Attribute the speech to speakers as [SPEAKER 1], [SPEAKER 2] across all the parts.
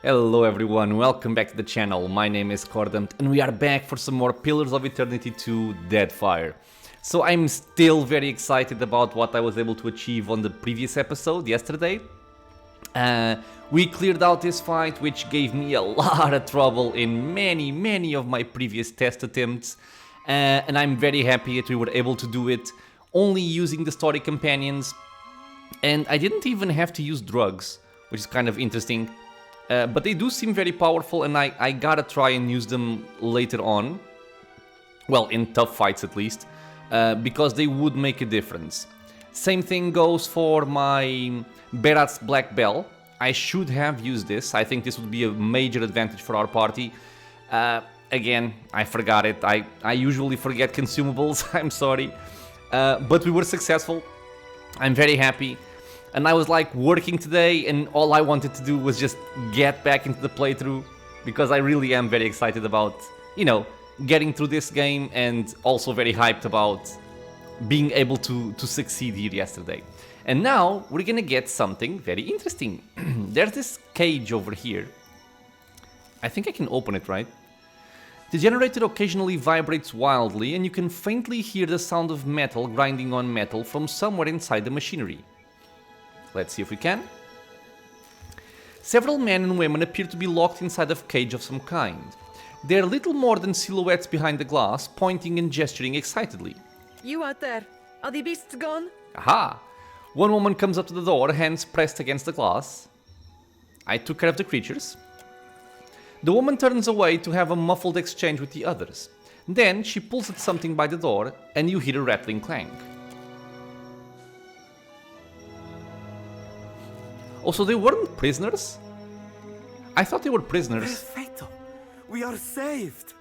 [SPEAKER 1] Hello everyone, welcome back to the channel. My name is Cordant and we are back for some more Pillars of Eternity 2 Deadfire. So I'm still very excited about what I was able to achieve on the previous episode yesterday. We cleared out this fight, which gave me a lot of trouble in many of my previous test attempts. And I'm very happy that we were able to do it only using the story companions. And I didn't even have to use drugs, which is kind of interesting. But they do seem very powerful, and I gotta try and use them later on. Well, in tough fights at least, because they would make a difference. Same thing goes for my Berat's Black Bell. I should have used this. I think this would be a major advantage for our party. Again, I forgot it. I usually forget consumables, I'm sorry. But we were successful. I'm very happy. And I was like working today and all I wanted to do was just get back into the playthrough because I really am very excited about, getting through this game and also very hyped about being able to succeed here yesterday. And now we're gonna get something very interesting. There's this cage over here. I think I can open it, right? The generator occasionally vibrates wildly and you can faintly hear the sound of metal grinding on metal from somewhere inside the machinery. Let's see if we can. Several men and women appear to be locked inside a cage of some kind. They're little more than silhouettes behind the glass, pointing and gesturing excitedly.
[SPEAKER 2] You out there, are the beasts gone?
[SPEAKER 1] Aha! One woman comes up to the door, hands pressed against the glass. I took care of the creatures. The woman turns away to have a muffled exchange with the others. Then she pulls at something by the door, and you hear a rattling clank. Oh, so they weren't prisoners? I thought they were prisoners.
[SPEAKER 3] Perfecto! We are saved!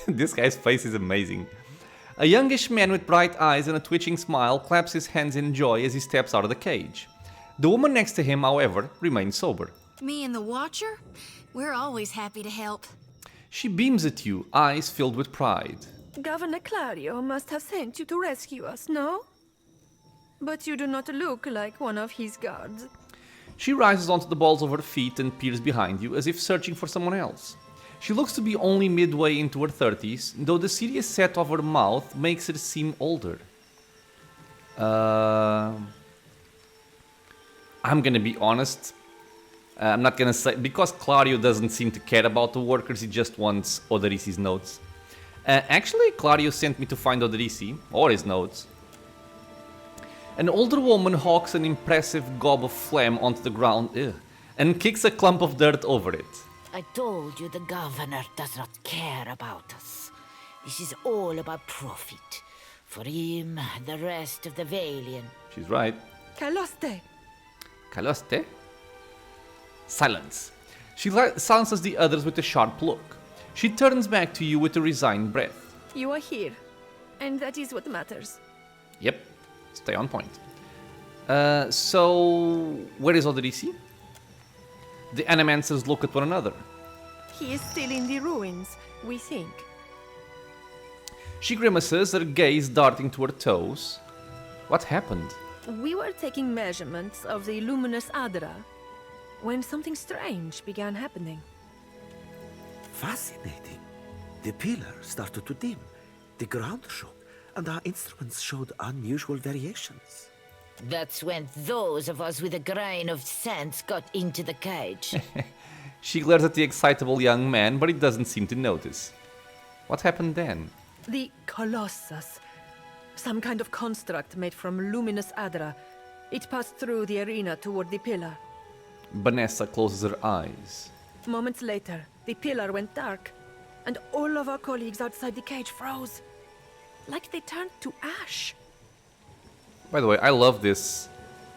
[SPEAKER 1] This guy's face is amazing. A youngish man with bright eyes and a twitching smile claps his hands in joy as he steps out of the cage. The woman next to him, however, remains sober.
[SPEAKER 4] Me and the Watcher? We're always happy to help.
[SPEAKER 1] She beams at you, eyes filled with pride.
[SPEAKER 2] Governor Clario must have sent you to rescue us, no? But you do not look like one of his guards.
[SPEAKER 1] She rises onto the balls of her feet and peers behind you as if searching for someone else. She looks to be only midway into her 30s, though the serious set of her mouth makes her seem older. I'm gonna be honest. I'm not gonna say, because Clario doesn't seem to care about the workers, he just wants Oderisi's notes. Actually, Clario sent me to find Oderisi, or his notes. An older woman hawks an impressive gob of phlegm onto the ground and kicks a clump of dirt over it.
[SPEAKER 5] I told you the governor does not care about us. This is all about profit. For him, the rest of the Valiant.
[SPEAKER 1] She's right.
[SPEAKER 2] Caloste!
[SPEAKER 1] Caloste? Silence. She silences the others with a sharp look. She turns back to you with a resigned breath.
[SPEAKER 2] You are here, and that is what matters.
[SPEAKER 1] Yep. Stay on point. So, where is Oderisi? The animancers look at one another.
[SPEAKER 2] He is still in the ruins, we think.
[SPEAKER 1] She grimaces, her gaze darting to her toes. What happened?
[SPEAKER 2] We were taking measurements of the Luminous Adra when something strange began happening.
[SPEAKER 3] Fascinating. The pillar started to dim, the ground shook, and our instruments showed unusual variations.
[SPEAKER 5] That's when those of us with a grain of sense got into the cage.
[SPEAKER 1] She glares at the excitable young man, but he doesn't seem to notice. What happened then?
[SPEAKER 2] The Colossus. Some kind of construct made from Luminous Adra. It passed through the arena toward the pillar.
[SPEAKER 1] Vanessa closes her eyes.
[SPEAKER 2] Moments later, the pillar went dark, and all of our colleagues outside the cage froze. Like they turned to ash.
[SPEAKER 1] By the way, I love this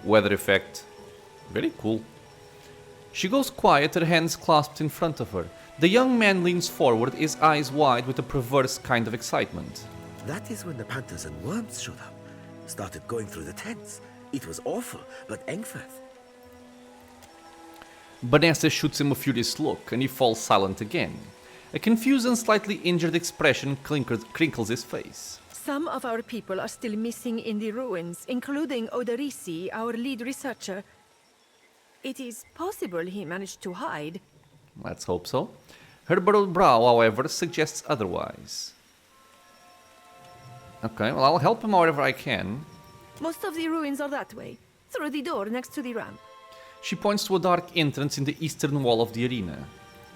[SPEAKER 1] weather effect. Very cool. She goes quiet, her hands clasped in front of her. The young man leans forward, his eyes wide with a perverse kind of excitement.
[SPEAKER 3] That is when the panthers and worms showed up. Started going through the tents. It was awful, but Engfirth.
[SPEAKER 1] Vanessa shoots him a furious look, and he falls silent again. A confused and slightly injured expression crinkles his face.
[SPEAKER 2] Some of our people are still missing in the ruins, including Oderisi, our lead researcher. It is possible he managed to hide,
[SPEAKER 1] Let's hope so. Her burrowed brow, however, suggests otherwise. Okay, well, I'll help him however I can.
[SPEAKER 2] Most of the ruins are that way, through the door next to the ramp.
[SPEAKER 1] She points to a dark entrance in the eastern wall of the arena.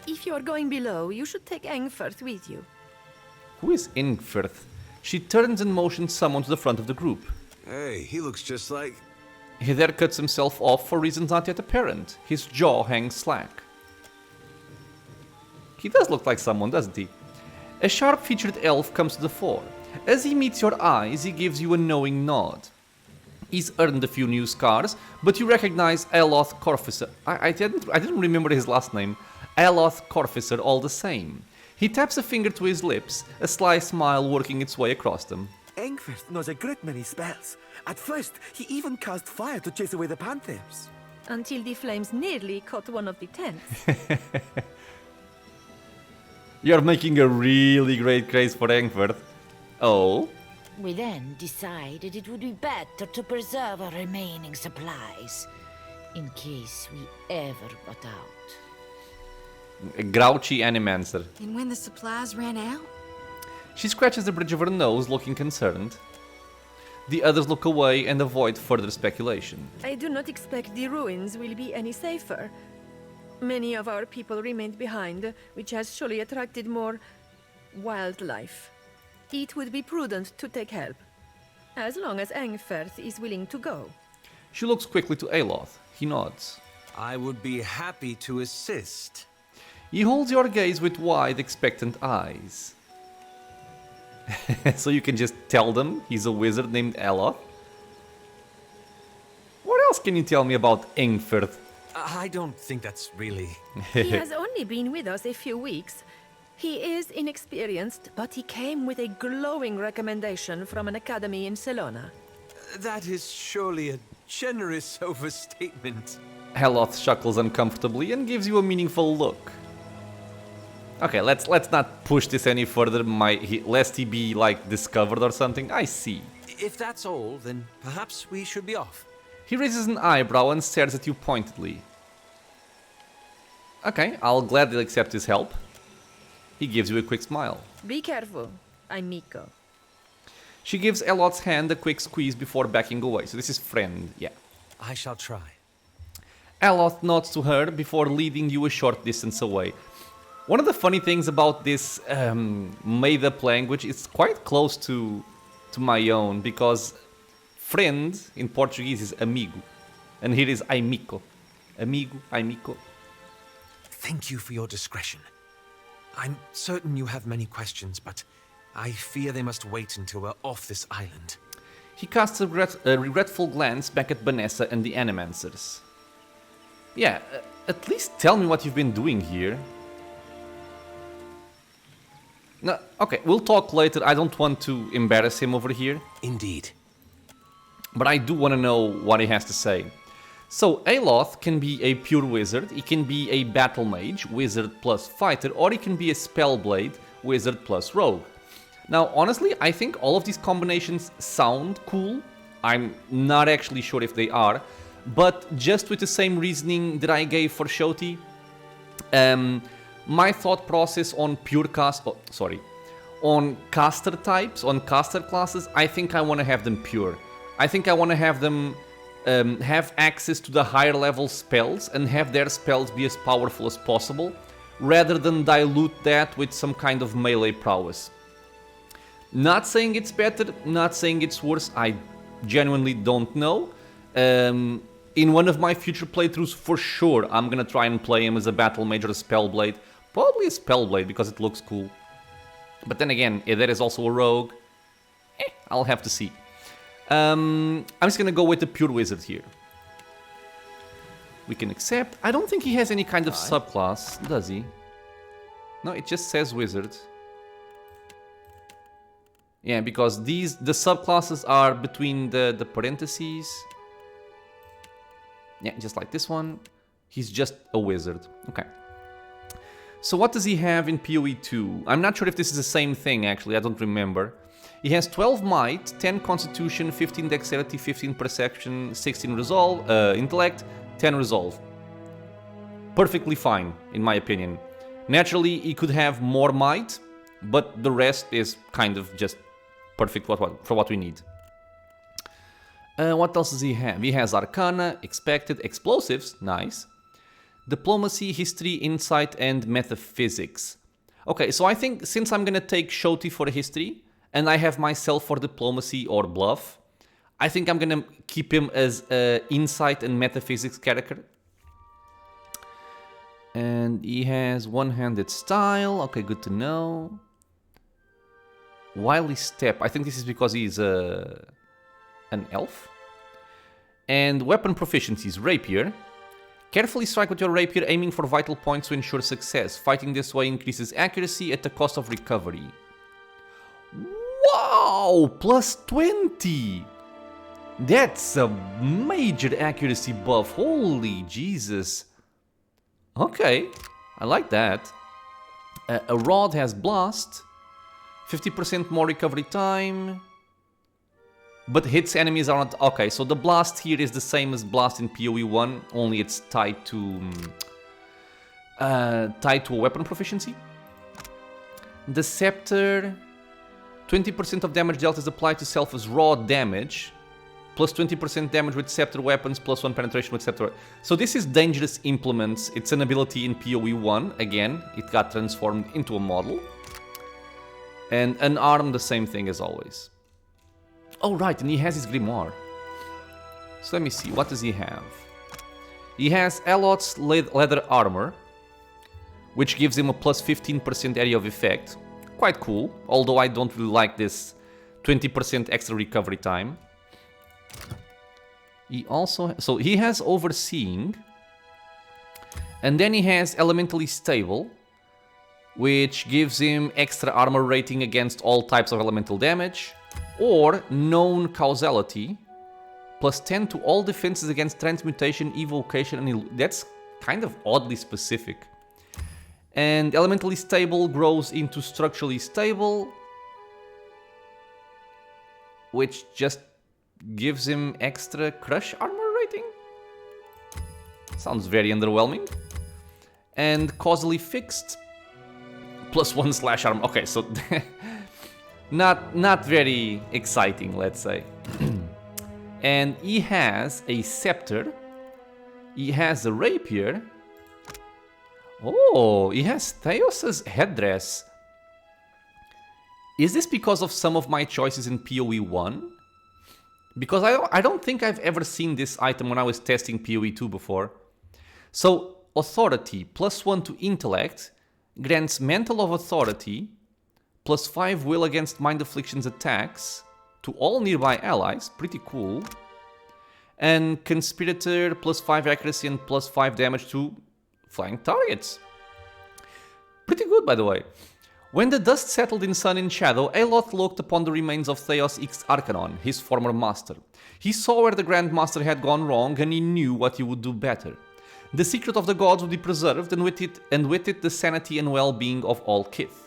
[SPEAKER 2] If you're going below, you should take Engfirth with you.
[SPEAKER 1] Who is Ingfirth? She turns and motions someone to the front of the group.
[SPEAKER 6] Hey, he looks just like...
[SPEAKER 1] He there cuts himself off for reasons not yet apparent. His jaw hangs slack. He does look like someone, doesn't he? A sharp-featured elf comes to the fore. As he meets your eyes, he gives you a knowing nod. He's earned a few new scars, but you recognize Aloth Corficer. I didn't remember his last name. Aloth Corficer all the same. He taps a finger to his lips, a sly smile working its way across them.
[SPEAKER 3] Engfirth knows a great many spells. At first, he even cast fire to chase away the panthers.
[SPEAKER 2] Until the flames nearly caught one of the tents.
[SPEAKER 1] You're making a really great case for Engfirth. Oh?
[SPEAKER 5] We then decided it would be better to preserve our remaining supplies, in case we ever got out.
[SPEAKER 1] A grouchy animancer.
[SPEAKER 4] And when the supplies ran out?
[SPEAKER 1] She scratches the bridge of her nose, looking concerned. The others look away and avoid further speculation.
[SPEAKER 2] I do not expect the ruins will be any safer. Many of our people remained behind, which has surely attracted more wildlife. It would be prudent to take help, as long as Engfirth is willing to go.
[SPEAKER 1] She looks quickly to Aloth. He nods.
[SPEAKER 6] I would be happy to assist.
[SPEAKER 1] He holds your gaze with wide, expectant eyes. So you can just tell them he's a wizard named Aloth? What else can you tell me about Engfirth?
[SPEAKER 6] I don't think that's really...
[SPEAKER 2] He has only been with us a few weeks. He is inexperienced, but he came with a glowing recommendation from an academy in Celona.
[SPEAKER 6] That is surely a generous overstatement.
[SPEAKER 1] Aloth chuckles uncomfortably and gives you a meaningful look. Okay, let's not push this any further, lest he be, like, discovered or something. I see.
[SPEAKER 6] If that's all, then perhaps we should be off.
[SPEAKER 1] He raises an eyebrow and stares at you pointedly. Okay, I'll gladly accept his help. He gives you a quick smile.
[SPEAKER 2] Be careful, I'm Miko.
[SPEAKER 1] She gives Aloth's hand a quick squeeze before backing away. So this is friend, yeah.
[SPEAKER 6] I shall try.
[SPEAKER 1] Aloth nods to her before leading you a short distance away. One of the funny things about this made-up language, it's quite close to my own, because friend in Portuguese is amigo, and here is amigo. Amigo, amigo.
[SPEAKER 6] Thank you for your discretion. I'm certain you have many questions, but I fear they must wait until we're off this island.
[SPEAKER 1] He casts a regretful glance back at Vanessa and the Animancers. Yeah, at least tell me what you've been doing here. No, okay, we'll talk later. I don't want to embarrass him over here.
[SPEAKER 6] Indeed.
[SPEAKER 1] But I do want to know what he has to say. So, Aloth can be a pure wizard, he can be a battle mage, wizard plus fighter, or he can be a spellblade, wizard plus rogue. Now, honestly, I think all of these combinations sound cool. I'm not actually sure if they are, but just with the same reasoning that I gave for Shoti, my thought process on on caster types, on caster classes, I think I want to have them pure. I think I want to have them have access to the higher level spells and have their spells be as powerful as possible, rather than dilute that with some kind of melee prowess. Not saying it's better, not saying it's worse, I genuinely don't know. In one of my future playthroughs, for sure, I'm gonna try and play him as a battle mage or a spellblade. Probably a spellblade, because it looks cool. But then again, if there is also a rogue, I'll have to see. I'm just gonna go with the pure wizard here. We can accept. I don't think he has any kind of subclass, does he? No, it just says wizard. Yeah, because the subclasses are between the parentheses. Yeah, just like this one. He's just a wizard. Okay. So what does he have in PoE2? I'm not sure if this is the same thing, actually. I don't remember. He has 12 might, 10 constitution, 15 dexterity, 15 perception, 16 resolve, intellect, 10 resolve. perfectly fine, in my opinion. Naturally, he could have more might, but the rest is kind of just perfect for what we need. What else does he have? He has Arcana, Expected, Explosives, nice. Diplomacy, History, Insight, and Metaphysics. Okay, so I think since I'm gonna take Shoti for History, and I have myself for Diplomacy or Bluff, I think I'm gonna keep him as Insight and Metaphysics character. And he has one-handed style, okay, good to know. Wily Step, I think this is because he's an elf. And weapon proficiencies, Rapier. Carefully strike with your rapier, aiming for vital points to ensure success. Fighting this way increases accuracy at the cost of recovery. Wow! Plus 20! That's a major accuracy buff. Holy Jesus. Okay, I like that. A rod has blast. 50% more recovery time. But hits enemies aren't... Okay, so the blast here is the same as blast in PoE1, only it's tied to a weapon proficiency. The scepter, 20% of damage dealt is applied to self as raw damage, plus 20% damage with scepter weapons, plus 1 penetration with scepter. So this is Dangerous Implements. It's an ability in PoE1. Again, it got transformed into a model. And Unarmed, the same thing as always. Oh right, and he has his grimoire. So let me see, what does he have? He has Aloth's leather armor, which gives him a plus 15% area of effect. Quite cool, although I don't really like this 20% extra recovery time. He also... So he has Overseeing. And then he has Elementally Stable, which gives him extra armor rating against all types of elemental damage. Or Known Causality, plus 10 to all defenses against transmutation, evocation, and that's kind of oddly specific. And Elementally Stable grows into Structurally Stable, which just gives him extra crush armor rating. Sounds very underwhelming. And Causally Fixed, plus 1 slash armor. Okay, so not very exciting, let's say. And he has a scepter. He has a rapier. Oh, he has Theos's headdress. Is this because of some of my choices in PoE1? Because I don't think I've ever seen this item when I was testing PoE2 before. So, Authority, plus 1 to Intellect, grants Mantle of Authority, plus 5 will against Mind Afflictions attacks to all nearby allies, pretty cool. And Conspirator, plus 5 accuracy and plus 5 damage to flying targets. Pretty good, by the way. When the dust settled in Sun and Shadow, Aloth looked upon the remains of Theos X Arcanon, his former master. He saw where the Grand Master had gone wrong and he knew what he would do better. The secret of the gods would be preserved, and with it the sanity and well-being of all kith.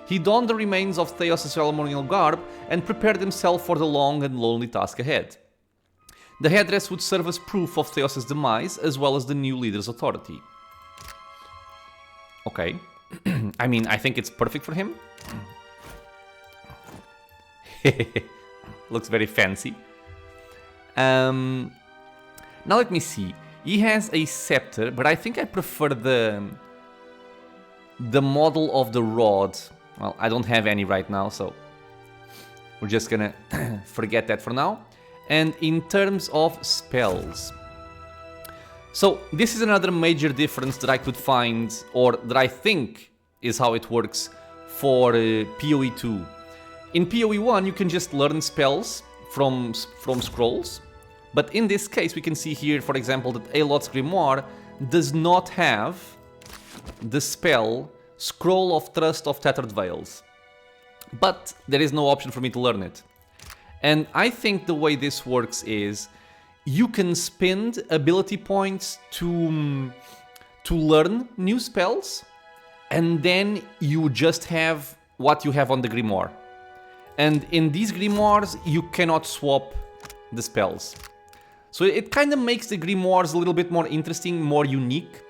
[SPEAKER 1] He donned the remains of Theos' ceremonial garb and prepared himself for the long and lonely task ahead. The headdress would serve as proof of Theos' demise, as well as the new leader's authority. Okay. I mean, I think it's perfect for him. Looks very fancy. Now let me see. He has a scepter, but I think I prefer the model of the rod. Well, I don't have any right now, so we're just gonna forget that for now. And in terms of spells, so this is another major difference that I could find, or that I think is how it works for PoE2. In PoE1 you can just learn spells from scrolls, but in this case we can see here, for example, that Aloth's Grimoire does not have the spell Scroll of Trust of Tattered Veils, but there is no option for me to learn it. And I think the way this works is you can spend ability points to learn new spells, and then you just have what you have on the Grimoire. And in these Grimoires, you cannot swap the spells. So it kind of makes the Grimoires a little bit more interesting, more unique.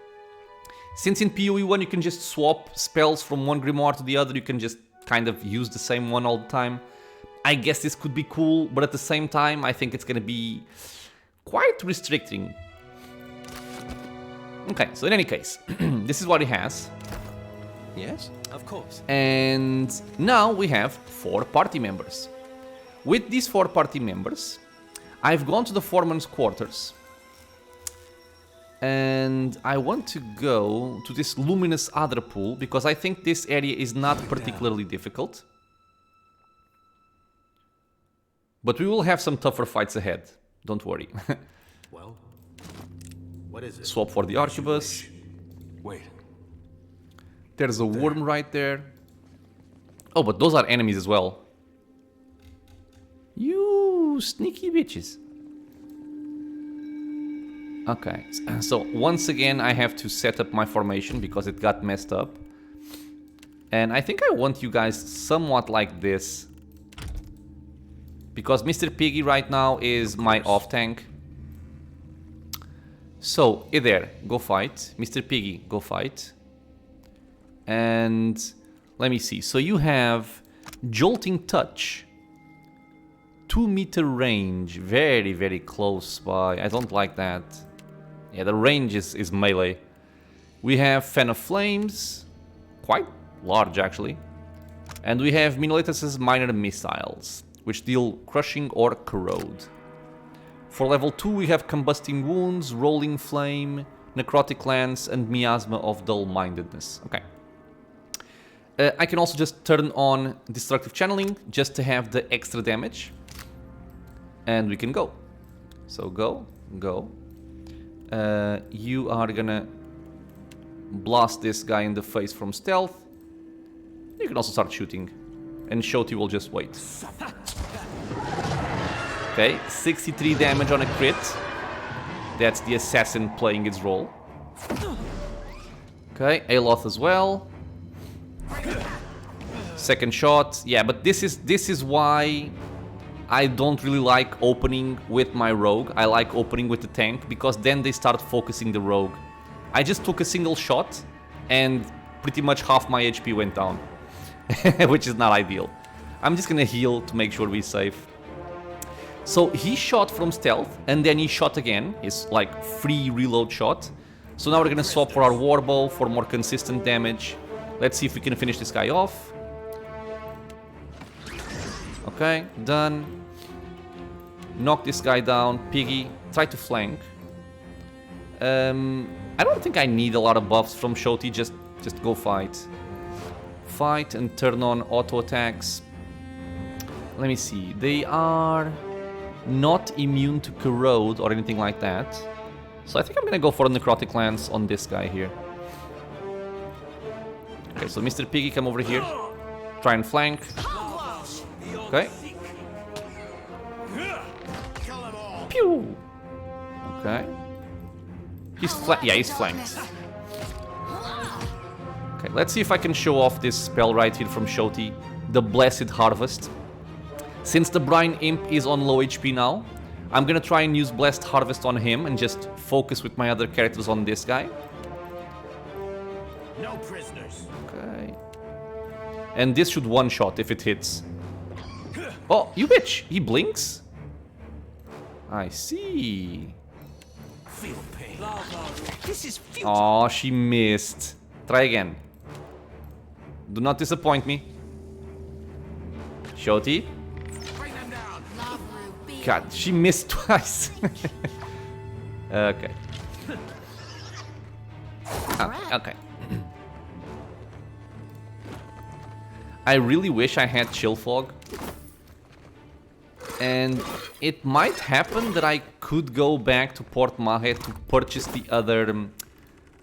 [SPEAKER 1] Since in PoE1 you can just swap spells from one grimoire to the other, you can just kind of use the same one all the time. I guess this could be cool, but at the same time I think it's gonna be quite restricting. Okay, so in any case, this is what he has.
[SPEAKER 6] Yes, of course.
[SPEAKER 1] And now we have 4 party members. With these 4 party members, I've gone to the foreman's quarters. And I want to go to this Luminous Adra pool, because I think this area is not particularly difficult. But we will have some tougher fights ahead, don't worry.
[SPEAKER 3] Well, what is it?
[SPEAKER 1] Swap for the Arquebus.
[SPEAKER 7] Wait.
[SPEAKER 1] There's a worm right there. Oh, but those are enemies as well. You sneaky bitches. Okay, so once again I have to set up my formation because it got messed up. And I think I want you guys somewhat like this. Because Mr. Piggy right now is my off-tank. So, hey there, go fight. Mr. Piggy, go fight. And let me see. So you have Jolting Touch. 2-meter range. Very, very close by. I don't like that. Yeah, the range is melee. We have Fan of Flames. Quite large, actually. And we have Minoletus's Minor Missiles, which deal Crushing or Corrode. For level 2 we have Combusting Wounds, Rolling Flame, Necrotic Lance, and Miasma of Dull-Mindedness. Okay. I can also just turn on Destructive Channeling, just to have the extra damage. And we can go. So go, go. You are gonna blast this guy in the face from stealth. You can also start shooting. And Shoti will just wait. Okay, 63 damage on a crit. That's the assassin playing its role. Okay, Aloth as well. Second shot. Yeah, but this is why I don't really like opening with my rogue. I like opening with the tank, because then they start focusing the rogue. I just took a single shot and pretty much half my HP went down. Which is not ideal. I'm just gonna heal to make sure we're safe. So he shot from stealth and then he shot again. It's like free reload shot. So now we're gonna swap for our warbow for more consistent damage. Let's see if we can finish this guy off. Okay, done. Knock this guy down. Piggy, try to flank. I don't think I need a lot of buffs from Shoti. Just go fight. Fight and turn on auto attacks. Let me see. They are not immune to corrode or anything like that. So I think I'm gonna go for a Necrotic Lance on this guy here. Okay, so Mr. Piggy, come over here. Try and flank. Okay. Pew! Okay. He's flanked. Okay, let's see if I can show off this spell right here from Shoti. The Blessed Harvest. Since the Brine Imp is on low HP now, I'm gonna try and use Blessed Harvest on him and just focus with my other characters on this guy.
[SPEAKER 7] No prisoners.
[SPEAKER 1] Okay. And this should one-shot if it hits. Oh, you bitch! He blinks? I see.
[SPEAKER 7] Feel pain. This is futile.
[SPEAKER 1] Oh, she missed. Try again. Do not disappoint me. Shoti.
[SPEAKER 7] Bring them down.
[SPEAKER 1] God, she missed twice. Okay. Okay. I really wish I had Chill Fog. And it might happen that I could go back to Port Mahe to purchase the other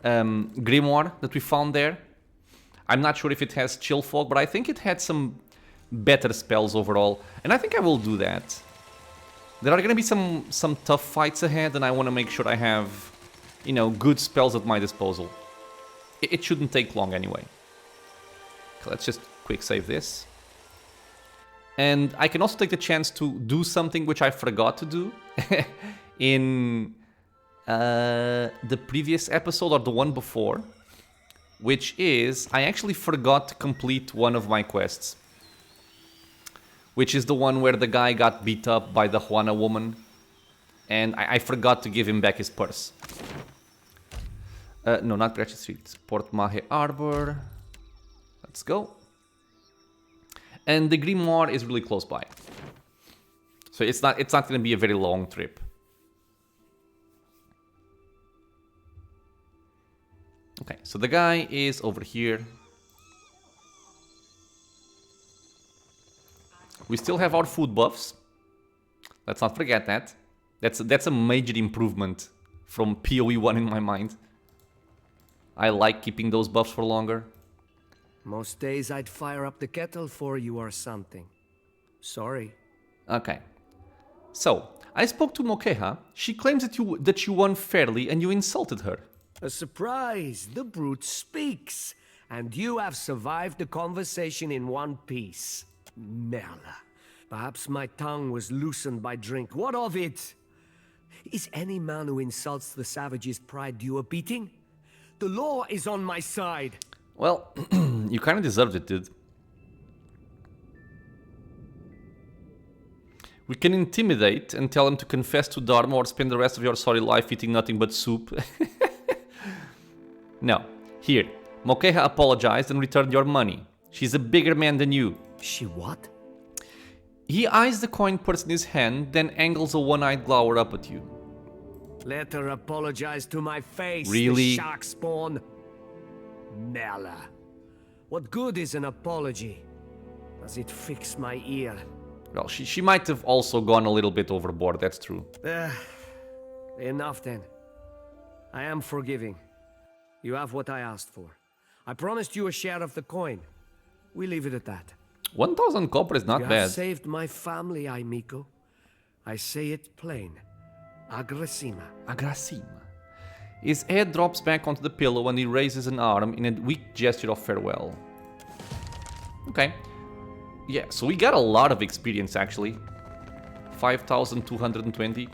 [SPEAKER 1] grimoire that we found there. I'm not sure if it has Chill Fog, but I think it had some better spells overall. And I think I will do that. There are going to be some tough fights ahead, and I want to make sure I have, you know, good spells at my disposal. It shouldn't take long anyway. Okay, let's just quick save this. And I can also take the chance to do something which I forgot to do in the previous episode or the one before. which is I actually forgot to complete one of my quests, which is the one where the guy got beat up by the Juana woman, and I forgot to give him back his purse. No, not Gratiot Street. Port Mahe Arbor. Let's go. And the Grimoire is really close by, so it's not going to be a very long trip. Okay, so the guy is over here. We still have our food buffs. Let's not forget that. That's a major improvement from PoE1 in my mind. I like keeping those buffs for longer.
[SPEAKER 8] Most days I'd fire up the kettle for you or something. Sorry.
[SPEAKER 1] Okay. So, I spoke to Mokeha. She claims that you won fairly and you insulted her.
[SPEAKER 8] A surprise! The brute speaks! And you have survived the conversation in one piece. Merla. Perhaps my tongue was loosened by drink. What of it? Is any man who insults the savage's pride due a beating? The law is on my side.
[SPEAKER 1] Well, you kind of deserved it, dude. We can intimidate and tell him to confess to Dharma or spend the rest of your sorry life eating nothing but soup. No. Here, Mokeha apologized and returned your money. She's a bigger man than you.
[SPEAKER 8] She what?
[SPEAKER 1] He eyes the coin purse in his hand, then angles a one-eyed glower up at you.
[SPEAKER 8] Let her apologize to my face,
[SPEAKER 1] Really?
[SPEAKER 8] the shark spawn. Merla. What good is an apology? Does it fix my ear?
[SPEAKER 1] Well, she might have also gone a little bit overboard, that's true.
[SPEAKER 8] Enough then. I am forgiving. You have what I asked for. I promised you a share of the coin. We leave it at that.
[SPEAKER 1] 1,000 copper is not
[SPEAKER 8] You
[SPEAKER 1] bad.
[SPEAKER 8] have saved my family, Aimiko. I say it plain. Agrasima.
[SPEAKER 1] Agrasima. His head drops back onto the pillow and he raises an arm in a weak gesture of farewell. Okay. Yeah, so we got a lot of experience actually. 5,220.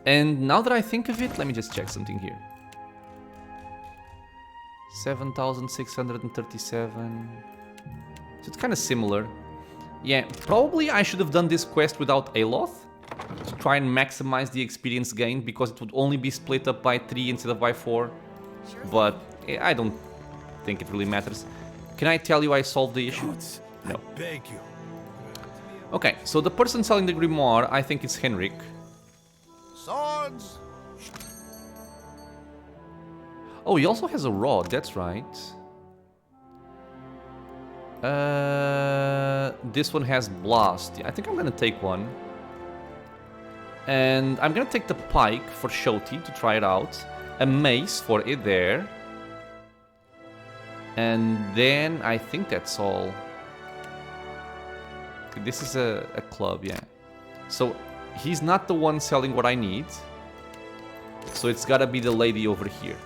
[SPEAKER 1] And now that I think of it, let me just check something here. 7,637. So it's kind of similar. Yeah, probably I should have done this quest without Aloth to try and maximize the experience gain, because it would only be split up by 3 instead of by 4. But I don't think it really matters. Can I tell you I solved the issue? No.
[SPEAKER 7] Beg you.
[SPEAKER 1] Okay, so the person selling the grimoire, I think it's Henrik.
[SPEAKER 7] Swords.
[SPEAKER 1] Oh, he also has a rod, that's right. This one has blast. I think I'm gonna take one. And I'm gonna take the pike for Shoti to try it out. A mace for it there. And then I think that's all. This is a club, yeah. So he's not the one selling what I need. So it's gotta be the lady over here.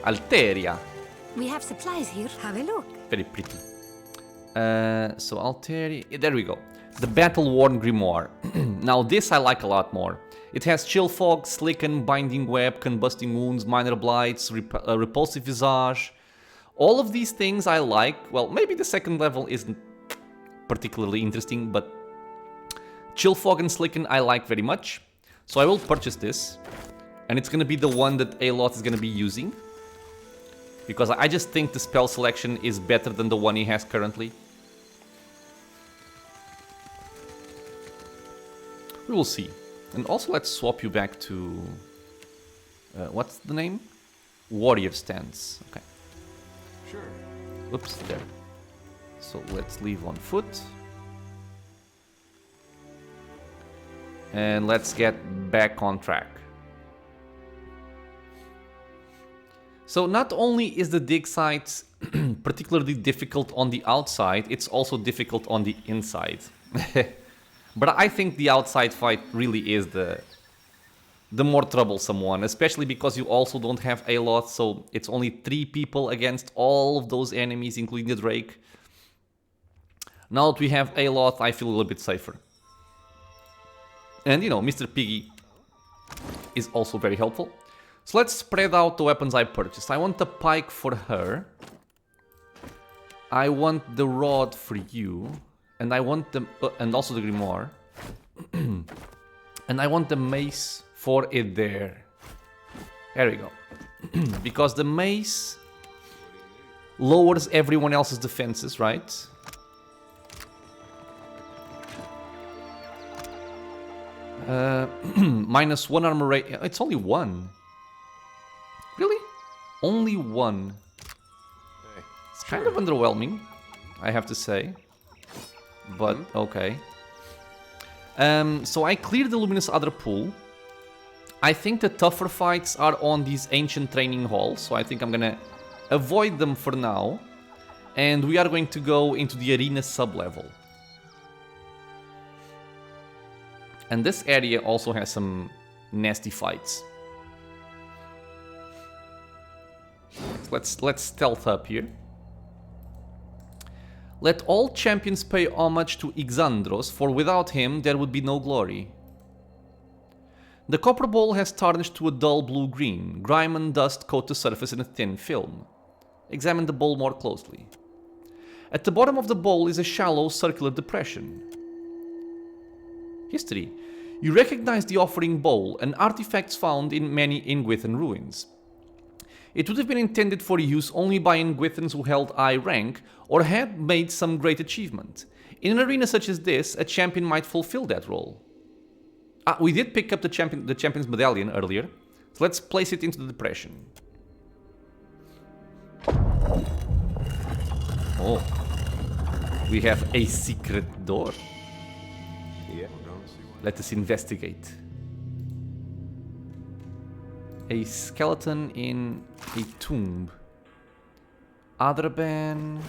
[SPEAKER 1] Alteria.
[SPEAKER 4] We have supplies here. Have a look.
[SPEAKER 1] Very pretty. So Alteria, there we go. The Battle-Worn Grimoire. Now this I like a lot more. It has Chill Fog, Slicken, Binding Web, Combusting Wounds, Minor Blights, Repulsive Visage. All of these things I like. Well, maybe the second level isn't particularly interesting, but Chill Fog and Slicken I like very much. So I will purchase this. And it's gonna be the one that Aloth is gonna be using. Because I just think the spell selection is better than the one he has currently. We will see. And also let's swap you back to... what's the name? Warrior Stance. Okay.
[SPEAKER 7] Sure.
[SPEAKER 1] Oops, there. So let's leave on foot. And let's get back on track. So not only is the Digsite particularly difficult on the outside, it's also difficult on the inside. But I think the outside fight really is the more troublesome one, especially because you also don't have Aloth, so it's only 3 people against all of those enemies, including the Drake. Now that we have Aloth, I feel a little bit safer. And you know, Mr. Piggy is also very helpful. So let's spread out the weapons I purchased. I want the pike for her. I want the rod for you. And I want the... and also the grimoire. And I want the mace for it there. There we go. Because the mace lowers everyone else's defenses, right? Minus 1 armor rate. It's only 1. Really? Only 1. It's kind of underwhelming, I have to say. But, okay. So I cleared the Luminous Adra pool. I think the tougher fights are on these ancient training halls, so I think I'm gonna avoid them for now. And we are going to go into the arena sub-level. And this area also has some nasty fights. Let's stealth up here. Let all champions pay homage to Ixandros, for without him there would be no glory. The copper bowl has tarnished to a dull blue-green. Grime and dust coat the surface in a thin film. Examine the bowl more closely. At the bottom of the bowl is a shallow circular depression. History. You recognize the offering bowl, an artifact found in many Ingwithan ruins. It would have been intended for use only by Ingwithans who held high rank or had made some great achievement. In an arena such as this, a champion might fulfill that role. We did pick up the champion's medallion earlier, so let's place it into the depression. Oh, we have a secret door.
[SPEAKER 7] Yeah.
[SPEAKER 1] Let us investigate. A skeleton in a tomb. Adraban.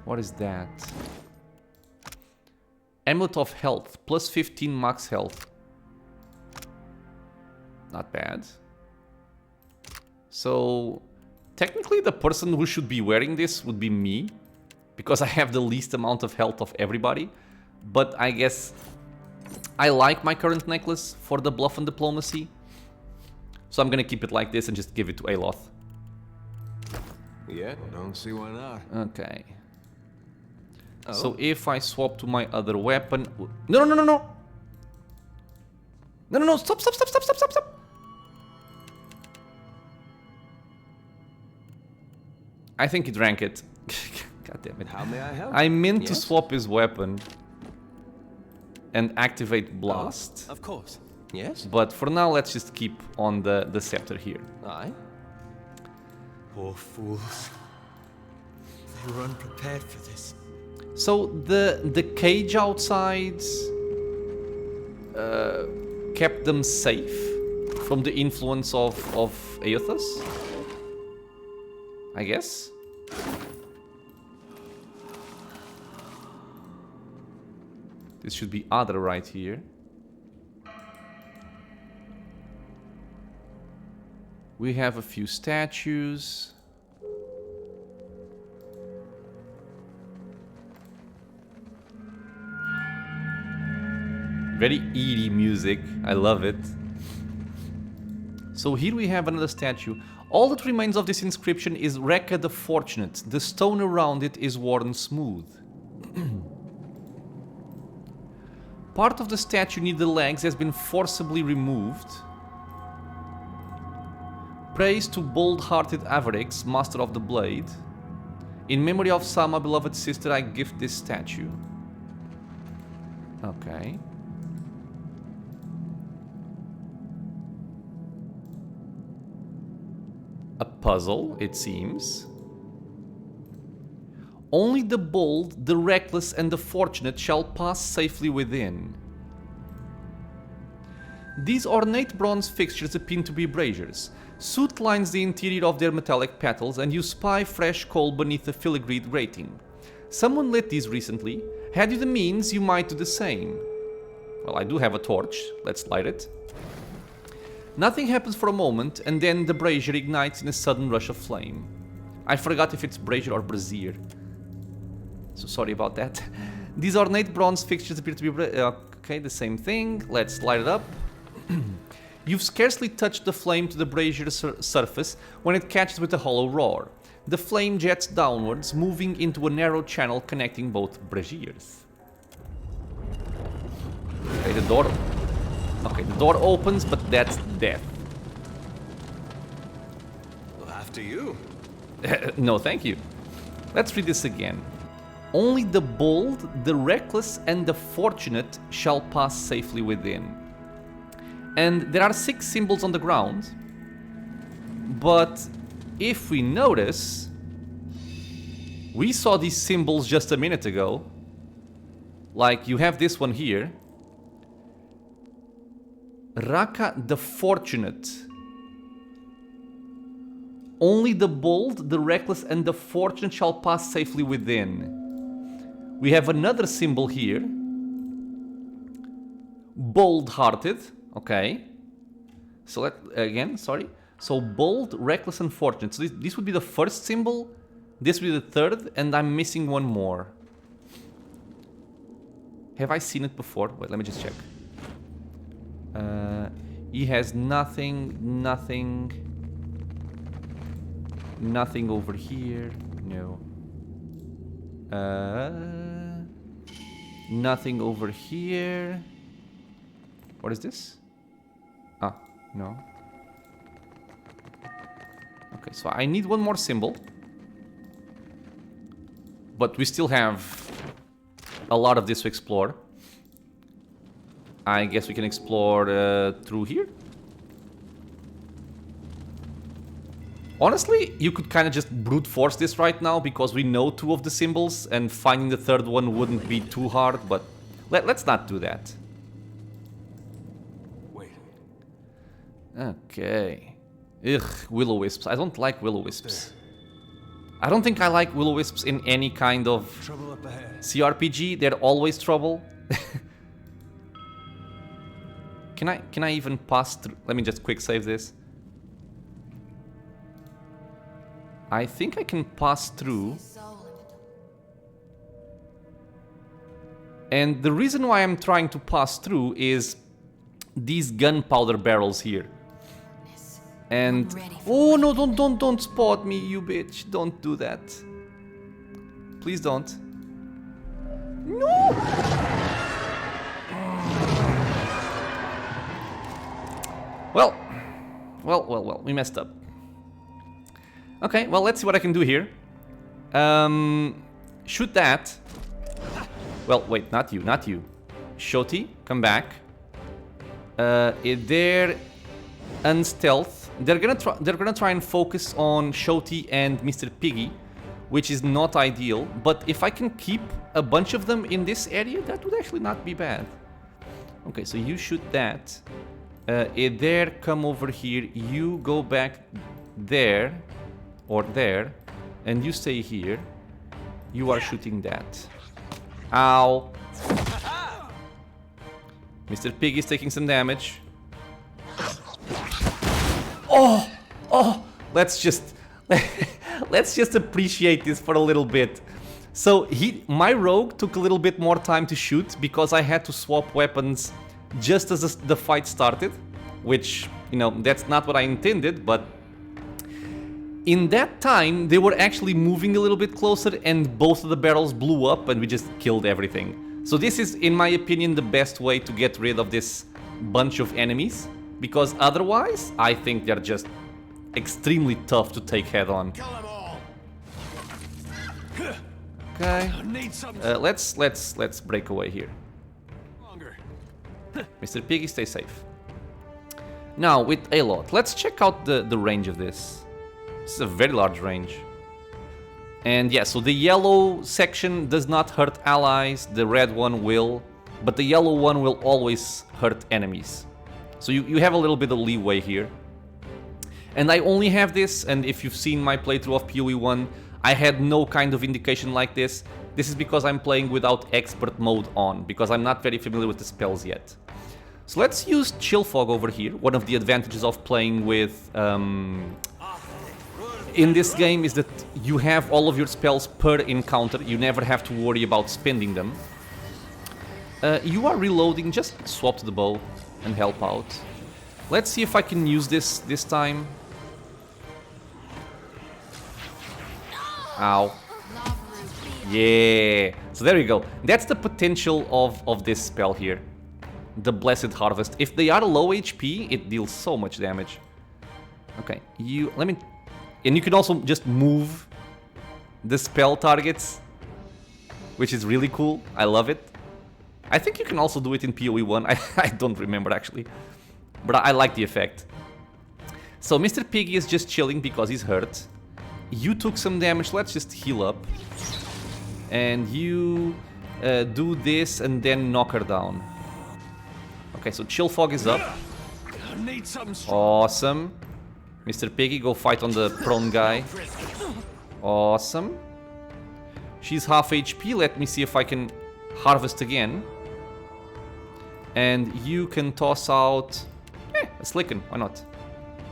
[SPEAKER 1] What is that? Amulet of Health, plus 15 max health. Not bad. So, technically the person who should be wearing this would be me, because I have the least amount of health of everybody. But I guess I like my current necklace for the bluff and diplomacy. So I'm gonna keep it like this and just give it to Aloth.
[SPEAKER 7] Yeah, don't see why not.
[SPEAKER 1] Okay.
[SPEAKER 7] Oh.
[SPEAKER 1] So if I swap to my other weapon... No, no, no, no, no! No, no, no, stop, stop, stop, stop, stop, stop, stop! I think he drank it. God damn it.
[SPEAKER 7] How may I help?
[SPEAKER 1] I meant to
[SPEAKER 7] Yes?
[SPEAKER 1] swap his weapon and activate Blast.
[SPEAKER 7] Of course. Yes?
[SPEAKER 1] But for now, let's just keep on the scepter here.
[SPEAKER 7] Aye.
[SPEAKER 3] Poor fools. They were unprepared for this.
[SPEAKER 1] So the cage outside kept them safe from the influence of Aethus, I guess. This should be Adra right here. We have a few statues. Very eerie music. I love it. So here we have another statue. All that remains of this inscription is Rekka the Fortunate. The stone around it is worn smooth. Part of the statue near the legs has been forcibly removed. Praise to bold-hearted Avarix, master of the blade. In memory of Sama, beloved sister, I gift this statue. Okay. A puzzle, it seems. Only the bold, the reckless, and the fortunate shall pass safely within. These ornate bronze fixtures appear to be braziers. Soot lines the interior of their metallic petals, and you spy fresh coal beneath a filigreed grating. Someone lit these recently. Had you the means, you might do the same. Well, I do have a torch. Let's light it. Nothing happens for a moment, and then the brazier ignites in a sudden rush of flame. I forgot if it's brazier or brazier. So sorry about that. These ornate bronze fixtures appear to be... okay, the same thing. Let's light it up. You've scarcely touched the flame to the brazier's surface when it catches with a hollow roar. The flame jets downwards, moving into a narrow channel connecting both braziers. Okay, the door... Okay, the door opens, but that's death.
[SPEAKER 6] Well, after you.
[SPEAKER 1] No, thank you. Let's read this again. Only the bold, the reckless, and the fortunate shall pass safely within. And there are 6 symbols on the ground. But if we notice, we saw these symbols just a minute ago. Like, you have this one here. Raka the Fortunate. Only the bold, the reckless, and the fortunate shall pass safely within. We have another symbol here. Bold-hearted. Okay. So again, sorry. So bold, reckless, and fortunate. So this would be the first symbol. This would be the third, and I'm missing one more. Have I seen it before? Wait, let me just check. He has nothing over here. No. Nothing over here. What is this? Ah, no. Okay, so I need one more symbol. But we still have a lot of this to explore. I guess we can explore through here. Honestly, you could kind of just brute force this right now because we know 2 of the symbols and finding the third one wouldn't be too hard, but let's not do that.
[SPEAKER 6] Wait.
[SPEAKER 1] Okay. Ugh, will-o-wisps. I don't like will-o-wisps. I don't think I like will-o-wisps in any kind of
[SPEAKER 6] Trouble up ahead.
[SPEAKER 1] CRPG. They're always trouble. Can I even pass through? Let me just quick save this. I think I can pass through. And the reason why I'm trying to pass through is these gunpowder barrels here. And oh no, don't spot me, you bitch. Don't do that. Please don't. No! Well, we messed up. Okay, well, let's see what I can do here. Shoot that. Well, wait, not you. Shoti, come back. They're unstealth. They're gonna try and focus on Shoti and Mr. Piggy, which is not ideal. But if I can keep a bunch of them in this area, that would actually not be bad. Okay, so you shoot that. There, come over here. You go back there. Or there, and you stay here. You are shooting that. Ow. Mr. Pig is taking some damage. Oh, let's just appreciate this for a little bit. So my rogue took a little bit more time to shoot because I had to swap weapons just as the fight started, which, you know, that's not what I intended, but in that time, they were actually moving a little bit closer and both of the barrels blew up and we just killed everything. So this is, in my opinion, the best way to get rid of this bunch of enemies. Because otherwise, I think they're just extremely tough to take head on.
[SPEAKER 7] Kill them all.
[SPEAKER 1] Okay.
[SPEAKER 7] Need some
[SPEAKER 1] Let's break away here.
[SPEAKER 7] longer.
[SPEAKER 1] Mr. Piggy, stay safe. Now, with Aloth, let's check out the range of this. This is a very large range. And yeah, so the yellow section does not hurt allies, the red one will, but the yellow one will always hurt enemies. So you have a little bit of leeway here. And I only have this, and if you've seen my playthrough of PoE1, I had no kind of indication like this. This is because I'm playing without expert mode on, because I'm not very familiar with the spells yet. So let's use Chill Fog over here, one of the advantages of playing with... in this game is that you have all of your spells per encounter, you never have to worry about spending them. You are reloading, just swap to the bow and help out. Let's see if I can use this time. Ow. Yeah. So there we go. That's the potential of this spell here. The Blessed Harvest. If they are low HP, it deals so much damage. Okay, and you can also just move the spell targets, which is really cool. I love it. I think you can also do it in PoE1. I don't remember actually, but I like the effect. So Mr. Piggy is just chilling because he's hurt. You took some damage. Let's just heal up. And you do this and then knock her down. Okay, so Chill Fog is up. Awesome. Mr. Piggy, go fight on the prone guy. Awesome. She's half HP. Let me see if I can harvest again. And you can toss out a Slicken. Why not?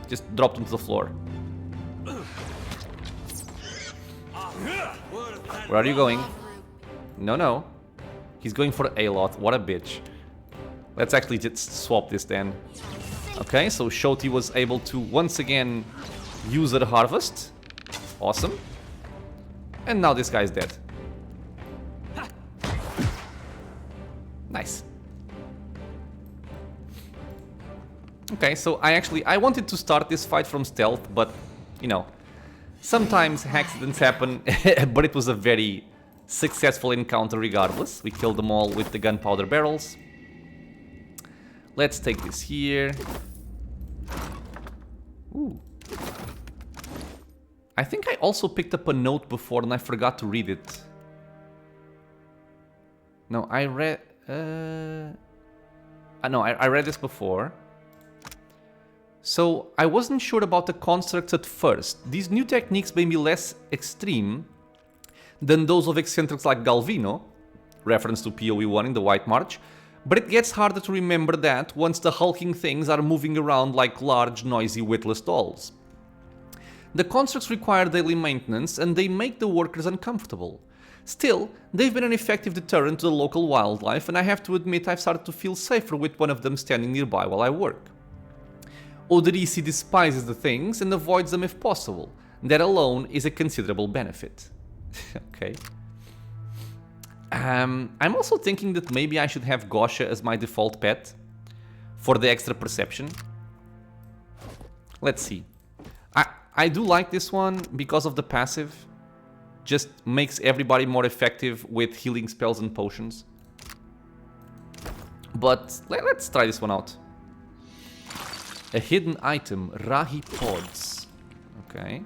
[SPEAKER 1] Just dropped onto the floor. Where are you going? No. He's going for Aloth. What a bitch. Let's actually just swap this then. Okay, so Shoti was able to once again use her harvest. Awesome. And now this guy's dead. Nice. Okay, so I wanted to start this fight from stealth, but you know, sometimes accidents happen, but it was a very successful encounter regardless. We killed them all with the gunpowder barrels. Let's take this here. Ooh. I think I also picked up a note before and I forgot to read it. No, I read... no, I read this before. So, I wasn't sure about the constructs at first. These new techniques may be less extreme than those of eccentrics like Galvino, reference to PoE1 in the White March, but it gets harder to remember that once the hulking things are moving around like large, noisy, witless dolls. The constructs require daily maintenance and they make the workers uncomfortable. Still, they've been an effective deterrent to the local wildlife, and I have to admit I've started to feel safer with one of them standing nearby while I work. Oderisi despises the things and avoids them if possible. That alone is a considerable benefit. Okay. I'm also thinking that maybe I should have Gosha as my default pet for the extra perception. Let's see. I do like this one because of the passive. Just makes everybody more effective with healing spells and potions. But let's try this one out. A hidden item, Rahi Pods. Okay.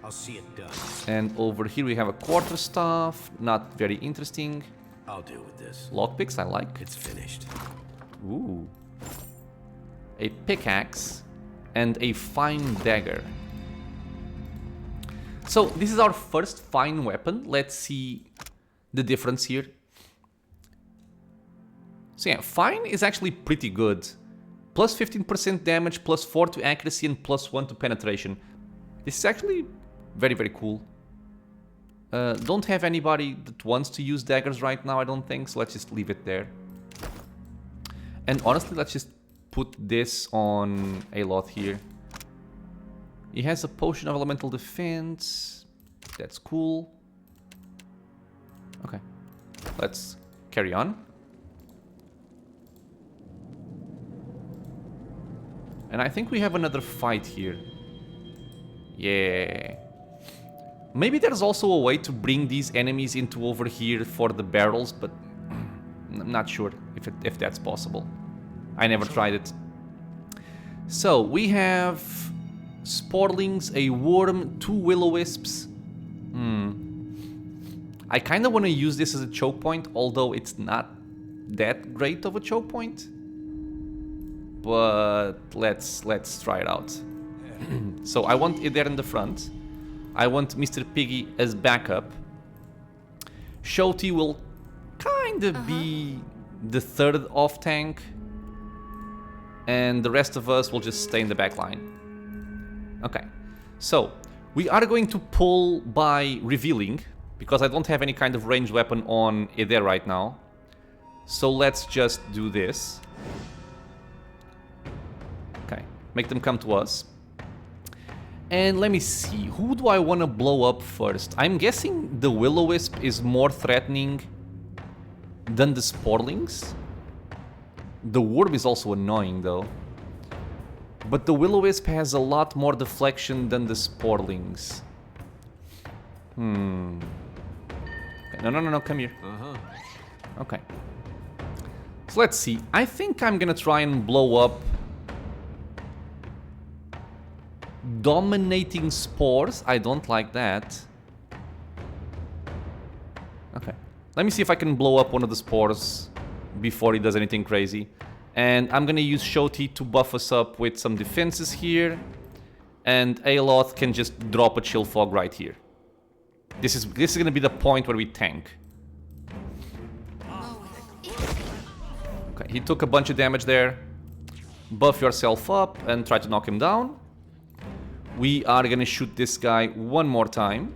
[SPEAKER 7] I'll see it done.
[SPEAKER 1] And over here we have a quarterstaff. Not very interesting.
[SPEAKER 7] I'll deal with this.
[SPEAKER 1] Lockpicks, I like.
[SPEAKER 7] It's finished.
[SPEAKER 1] Ooh. A pickaxe and a fine dagger. So this is our first fine weapon. Let's see the difference here. So yeah, fine is actually pretty good. Plus 15% damage, plus 4 to accuracy, and plus 1 to penetration. This is actually very, very cool. Don't have anybody that wants to use daggers right now, I don't think, so let's just leave it there. And honestly, let's just put this on Aloth here. He has a potion of elemental defense. That's cool. Okay, let's carry on. And I think we have another fight here. Yeah. Maybe there's also a way to bring these enemies into over here for the barrels, but I'm not sure if that's possible. I never tried it. So, we have Sporlings, a worm, 2 will-o-wisps. I kind of want to use this as a choke point, although it's not that great of a choke point. But let's try it out. So I want it there in the front. I want Mr. Piggy as backup. Shoti will kind of be the third off tank. And the rest of us will just stay in the back line. Okay, so we are going to pull by revealing, because I don't have any kind of ranged weapon on Eder right now. So let's just do this. Make them come to us. And let me see, who do I want to blow up first? I'm guessing the Will-O-Wisp is more threatening than the Sporlings. The Worm is also annoying though. But the Will-O-Wisp has a lot more deflection than the Sporlings. Okay. No, come here. Okay. So let's see, I think I'm gonna try and blow up Dominating Spores. I don't like that. Okay. Let me see if I can blow up one of the spores before he does anything crazy. And I'm gonna use Shoti to buff us up with some defenses here. And Aloth can just drop a Chill Fog right here. This is gonna be the point where we tank. Okay, he took a bunch of damage there. Buff yourself up and try to knock him down. We are gonna shoot this guy one more time.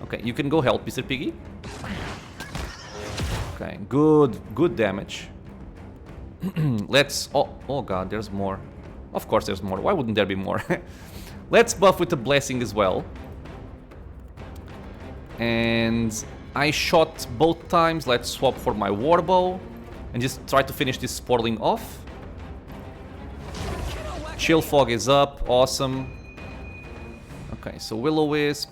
[SPEAKER 1] Okay, you can go help, Mr. Piggy. Okay, good damage. Let's... Oh god, there's more. Of course there's more. Why wouldn't there be more? Let's buff with the Blessing as well. And I shot both times. Let's swap for my Warbow and just try to finish this Sporling off. Chill Fog is up, awesome. Okay, so Will-O-Wisp.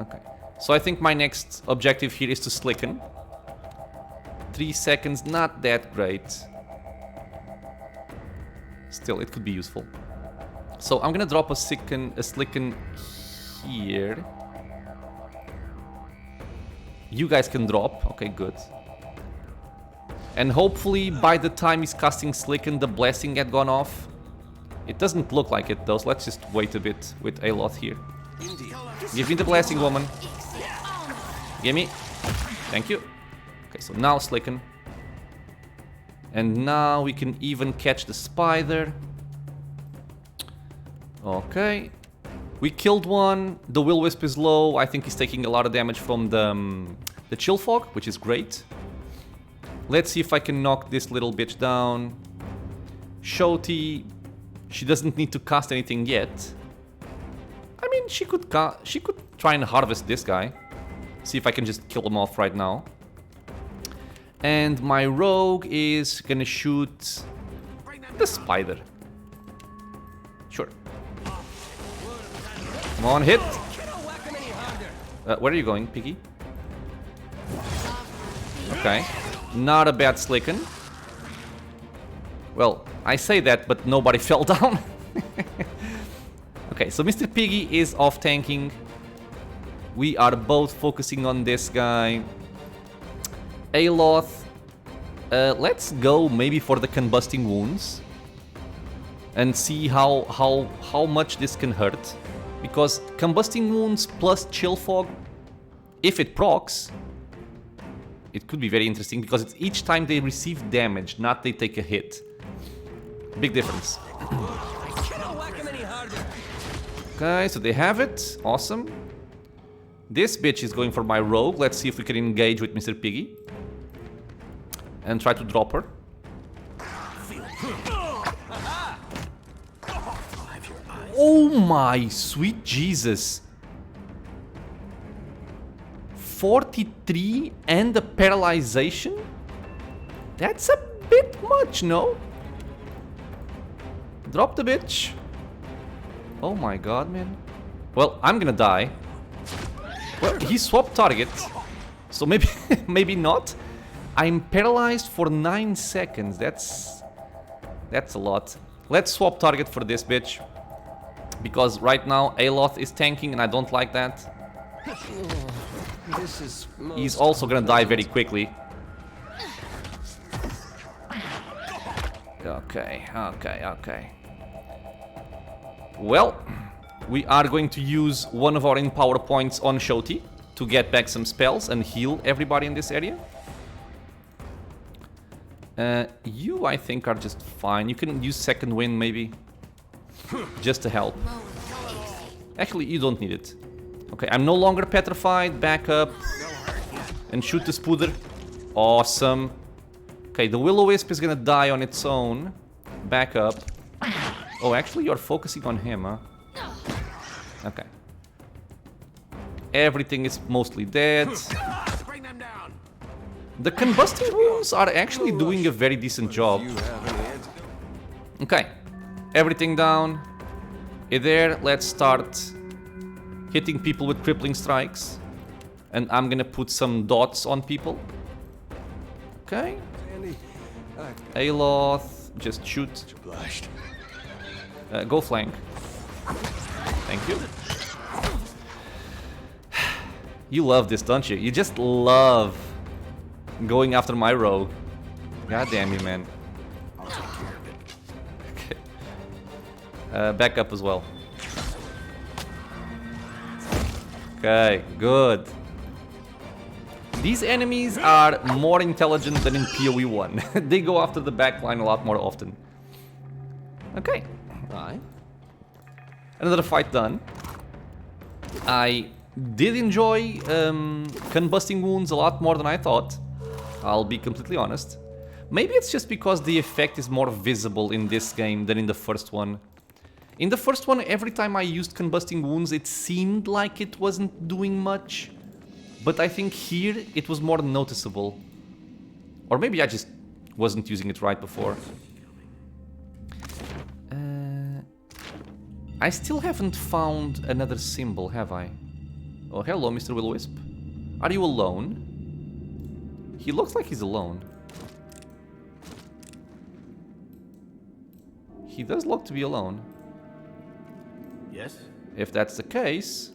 [SPEAKER 1] Okay, so I think my next objective here is to Slicken. 3 seconds, not that great. Still, it could be useful. So I'm gonna drop a Slicken here. You guys can drop, okay, good. And hopefully by the time he's casting Slicken, the Blessing had gone off. It doesn't look like it though, so let's just wait a bit with Aloth here. Give me the Blessing, woman. Give me. Thank you. Okay, so now Slicken. And now we can even catch the Spider. Okay. We killed one. The Will-Wisp is low. I think he's taking a lot of damage from the Chill Fog, which is great. Let's see if I can knock this little bitch down. Shoti, she doesn't need to cast anything yet. I mean, she could try and harvest this guy. See if I can just kill him off right now. And my rogue is gonna shoot the Spider. Sure. Come on, hit. Where are you going, Piggy? Okay. Not a bad Slicken. Well, I say that, but nobody fell down. Okay, so Mr. Piggy is off tanking. We are both focusing on this guy. Aloth. Let's go maybe for the Combusting Wounds. And see how much this can hurt. Because Combusting Wounds plus Chill Fog, if it procs, it could be very interesting because it's each time they receive damage, not they take a hit. Big difference. Okay, so they have it. Awesome. This bitch is going for my rogue. Let's see if we can engage with Mr. Piggy. And try to drop her. Oh my sweet Jesus. 43 and the paralyzation? That's a bit much, no? Drop the bitch. Oh my god, man. Well, I'm gonna die. Well, he swapped target. So maybe maybe not. I'm paralyzed for 9 seconds. That's a lot. Let's swap target for this bitch. Because right now Aloth is tanking and I don't like that. He's also gonna die very quickly. Okay. Well, we are going to use one of our Empower points on Shoti to get back some spells and heal everybody in this area. You, I think, are just fine. You can use Second Wind, maybe. Just to help. Actually, you don't need it. Okay, I'm no longer petrified. Back up. And shoot the Spooder. Awesome. Okay, the Will-O-Wisp is gonna die on its own. Back up. Oh, actually you're focusing on him, huh? Okay. Everything is mostly dead.
[SPEAKER 7] Bring them down.
[SPEAKER 1] The combusting wounds are actually doing a very decent job. Okay. Everything down. There, let's start hitting people with crippling strikes. And I'm gonna put some dots on people. Okay. Aloth, just shoot. Go flank. Thank you. You love this, don't you? You just love going after my rogue. God damn you, man. Okay. Back up as well. Okay, good. These enemies are more intelligent than in PoE1. They go after the backline a lot more often. Okay. Right. Another fight done. I did enjoy combusting wounds a lot more than I thought. I'll be completely honest. Maybe it's just because the effect is more visible in this game than in the first one. In the first one, every time I used combusting wounds, it seemed like it wasn't doing much. But I think here it was more noticeable. Or maybe I just wasn't using it right before. I still haven't found another symbol, have I? Oh, hello, Mr. Will-O-Wisp. Are you alone? He looks like he's alone. He does look to be alone.
[SPEAKER 7] Yes?
[SPEAKER 1] If that's the case,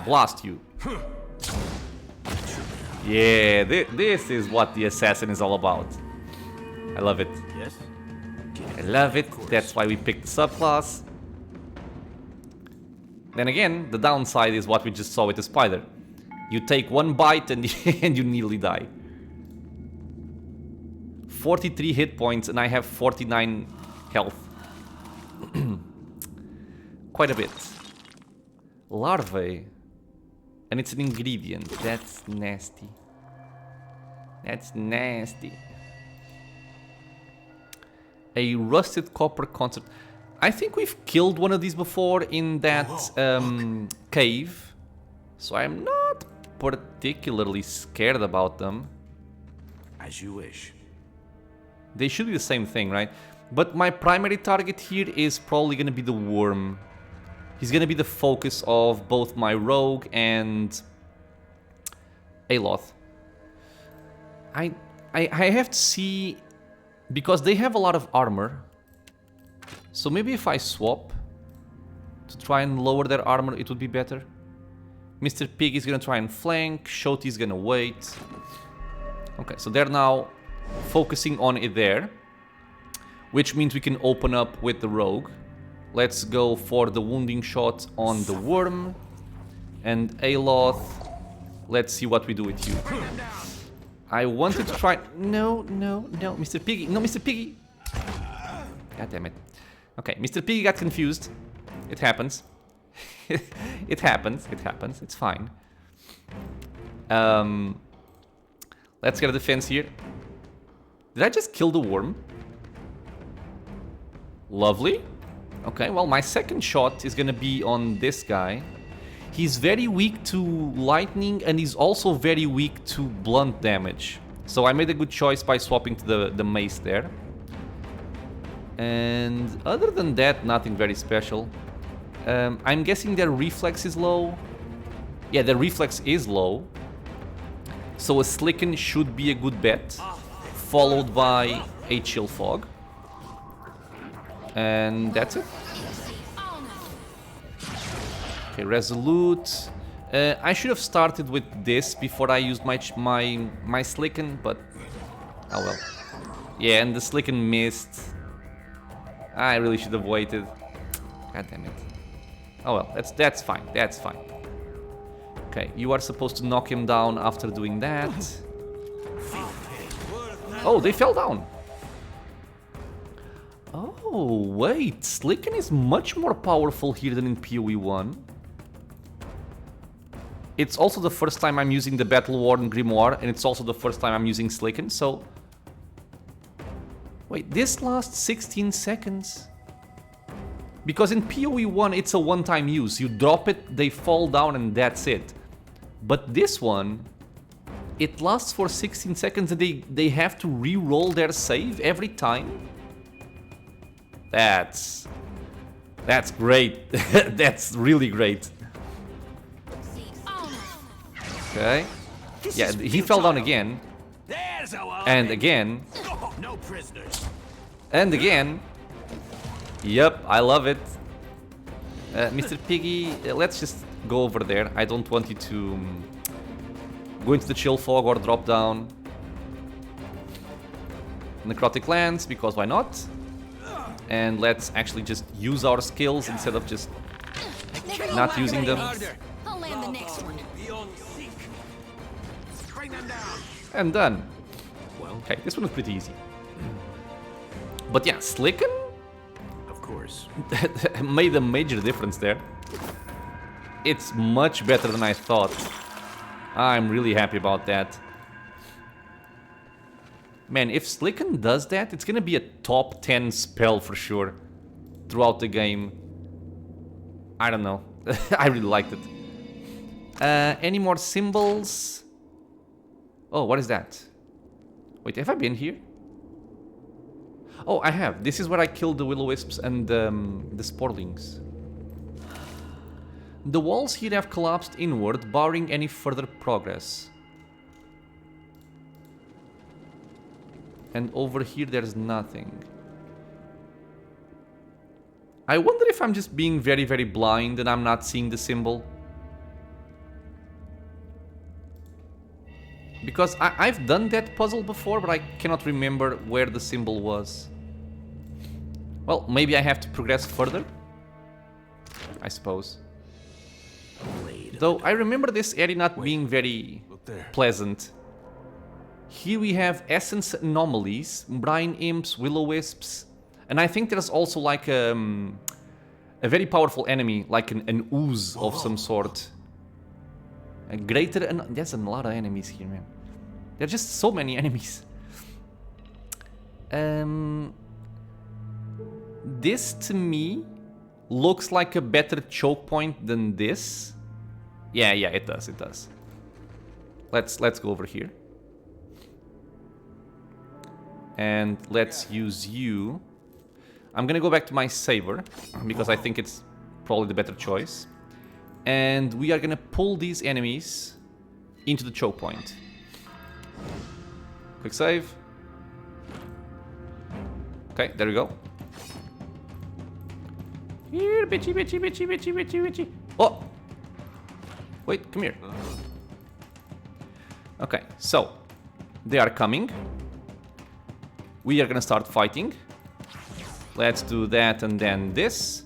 [SPEAKER 1] blast you. Yeah, this is what the assassin is all about. I love it.
[SPEAKER 7] Yes?
[SPEAKER 1] I love it. That's why we picked the subclass. Then again, the downside is what we just saw with the spider. You take one bite and, and you nearly die. 43 hit points and I have 49 health. Quite a bit. Larvae. And it's an ingredient. That's nasty. That's nasty. A rusted copper concert. I think we've killed one of these before in that cave. So I'm not particularly scared about them.
[SPEAKER 7] As you wish.
[SPEAKER 1] They should be the same thing, right? But my primary target here is probably going to be the worm. He's going to be the focus of both my rogue and Aloth. I have to see, because they have a lot of armor. So maybe if I swap to try and lower their armor, it would be better. Mr. Pig is going to try and flank. Shoti is going to wait. Okay, so they're now focusing on it there, which means we can open up with the rogue. Let's go for the wounding shot on the worm. And Aloth, let's see what we do with you. I wanted to try... No, Mr. Piggy. No, Mr. Piggy. God damn it. Okay, Mr. Piggy got confused. It happens. It happens. It's fine. Let's get a defense here. Did I just kill the worm? Lovely. Okay, well, my second shot is gonna be on this guy. He's very weak to lightning and he's also very weak to blunt damage. So I made a good choice by swapping to the mace there. And other than that, nothing very special. I'm guessing their reflex is low. Yeah, their reflex is low. So a Slicken should be a good bet. Followed by a Chill Fog. And that's it. Okay, Resolute. I should have started with this before I used my Slicken, but oh well. Yeah, and the Slicken missed. I really should have waited. God damn it. Oh well, that's fine. That's fine. Okay, you are supposed to knock him down after doing that. Oh, they fell down. Oh, wait. Slicken is much more powerful here than in PoE1. It's also the first time I'm using the Battle Worn Grimoire, and it's also the first time I'm using Slicken, so Wait, this lasts 16 seconds? Because in PoE1 it's a one-time use. You drop it, they fall down and that's it. But this one, it lasts for 16 seconds and they have to re-roll their save every time? That's great. That's really great. Okay. Yeah, he fell down again. And again.
[SPEAKER 7] No prisoners.
[SPEAKER 1] And again. Yep, I love it. Mr. Piggy, let's just go over there. I don't want you to go into the chill fog or drop down. Necrotic Lance, because why not? And let's actually just use our skills instead of just not using them.
[SPEAKER 4] I'll land the next one.
[SPEAKER 1] And done. Okay, this one was pretty easy. But yeah, Slicken
[SPEAKER 7] Of course.
[SPEAKER 1] made a major difference there. It's much better than I thought. I'm really happy about that. Man, if Slicken does that, it's gonna be a top 10 spell for sure throughout the game. I don't know. I really liked it. Any more symbols? Oh, what is that? Wait, have I been here? Oh, I have. This is where I killed the will-o-wisps and the sporlings. The walls here have collapsed inward, barring any further progress. And over here there's nothing. I wonder if I'm just being very, very blind and I'm not seeing the symbol. Because I've done that puzzle before, but I cannot remember where the symbol was. Well, maybe I have to progress further, I suppose. Though I remember this area not being very pleasant. Here we have essence anomalies, brine imps, will-o-wisps, and I think there's also like a very powerful enemy, like an ooze of some sort. A greater, there's a lot of enemies here, man. There are just so many enemies. This to me looks like a better choke point than this. Yeah, it does, it does. Let's go over here. And let's use you. I'm gonna go back to my saber because I think it's probably the better choice. And we are gonna pull these enemies into the choke point. Quick save. Okay, there we go. Here, bitchy. Oh! Wait, come here. Okay, so they are coming. We are gonna start fighting. Let's do that and then this.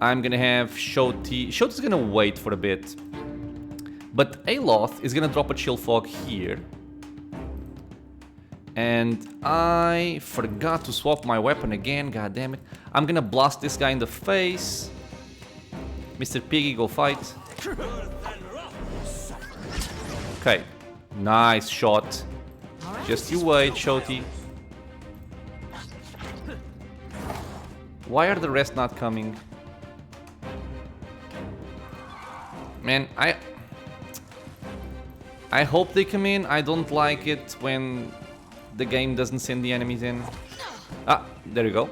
[SPEAKER 1] I'm gonna have Shoti. Shoti's gonna wait for a bit. But Aloth is gonna drop a chill fog here. And I forgot to swap my weapon again, god damn it. I'm gonna blast this guy in the face. Mr. Piggy, go fight. Okay, nice shot. Just you wait, Shoti. Why are the rest not coming? Man, I hope they come in. I don't like it when the game doesn't send the enemies in. Ah, there you go.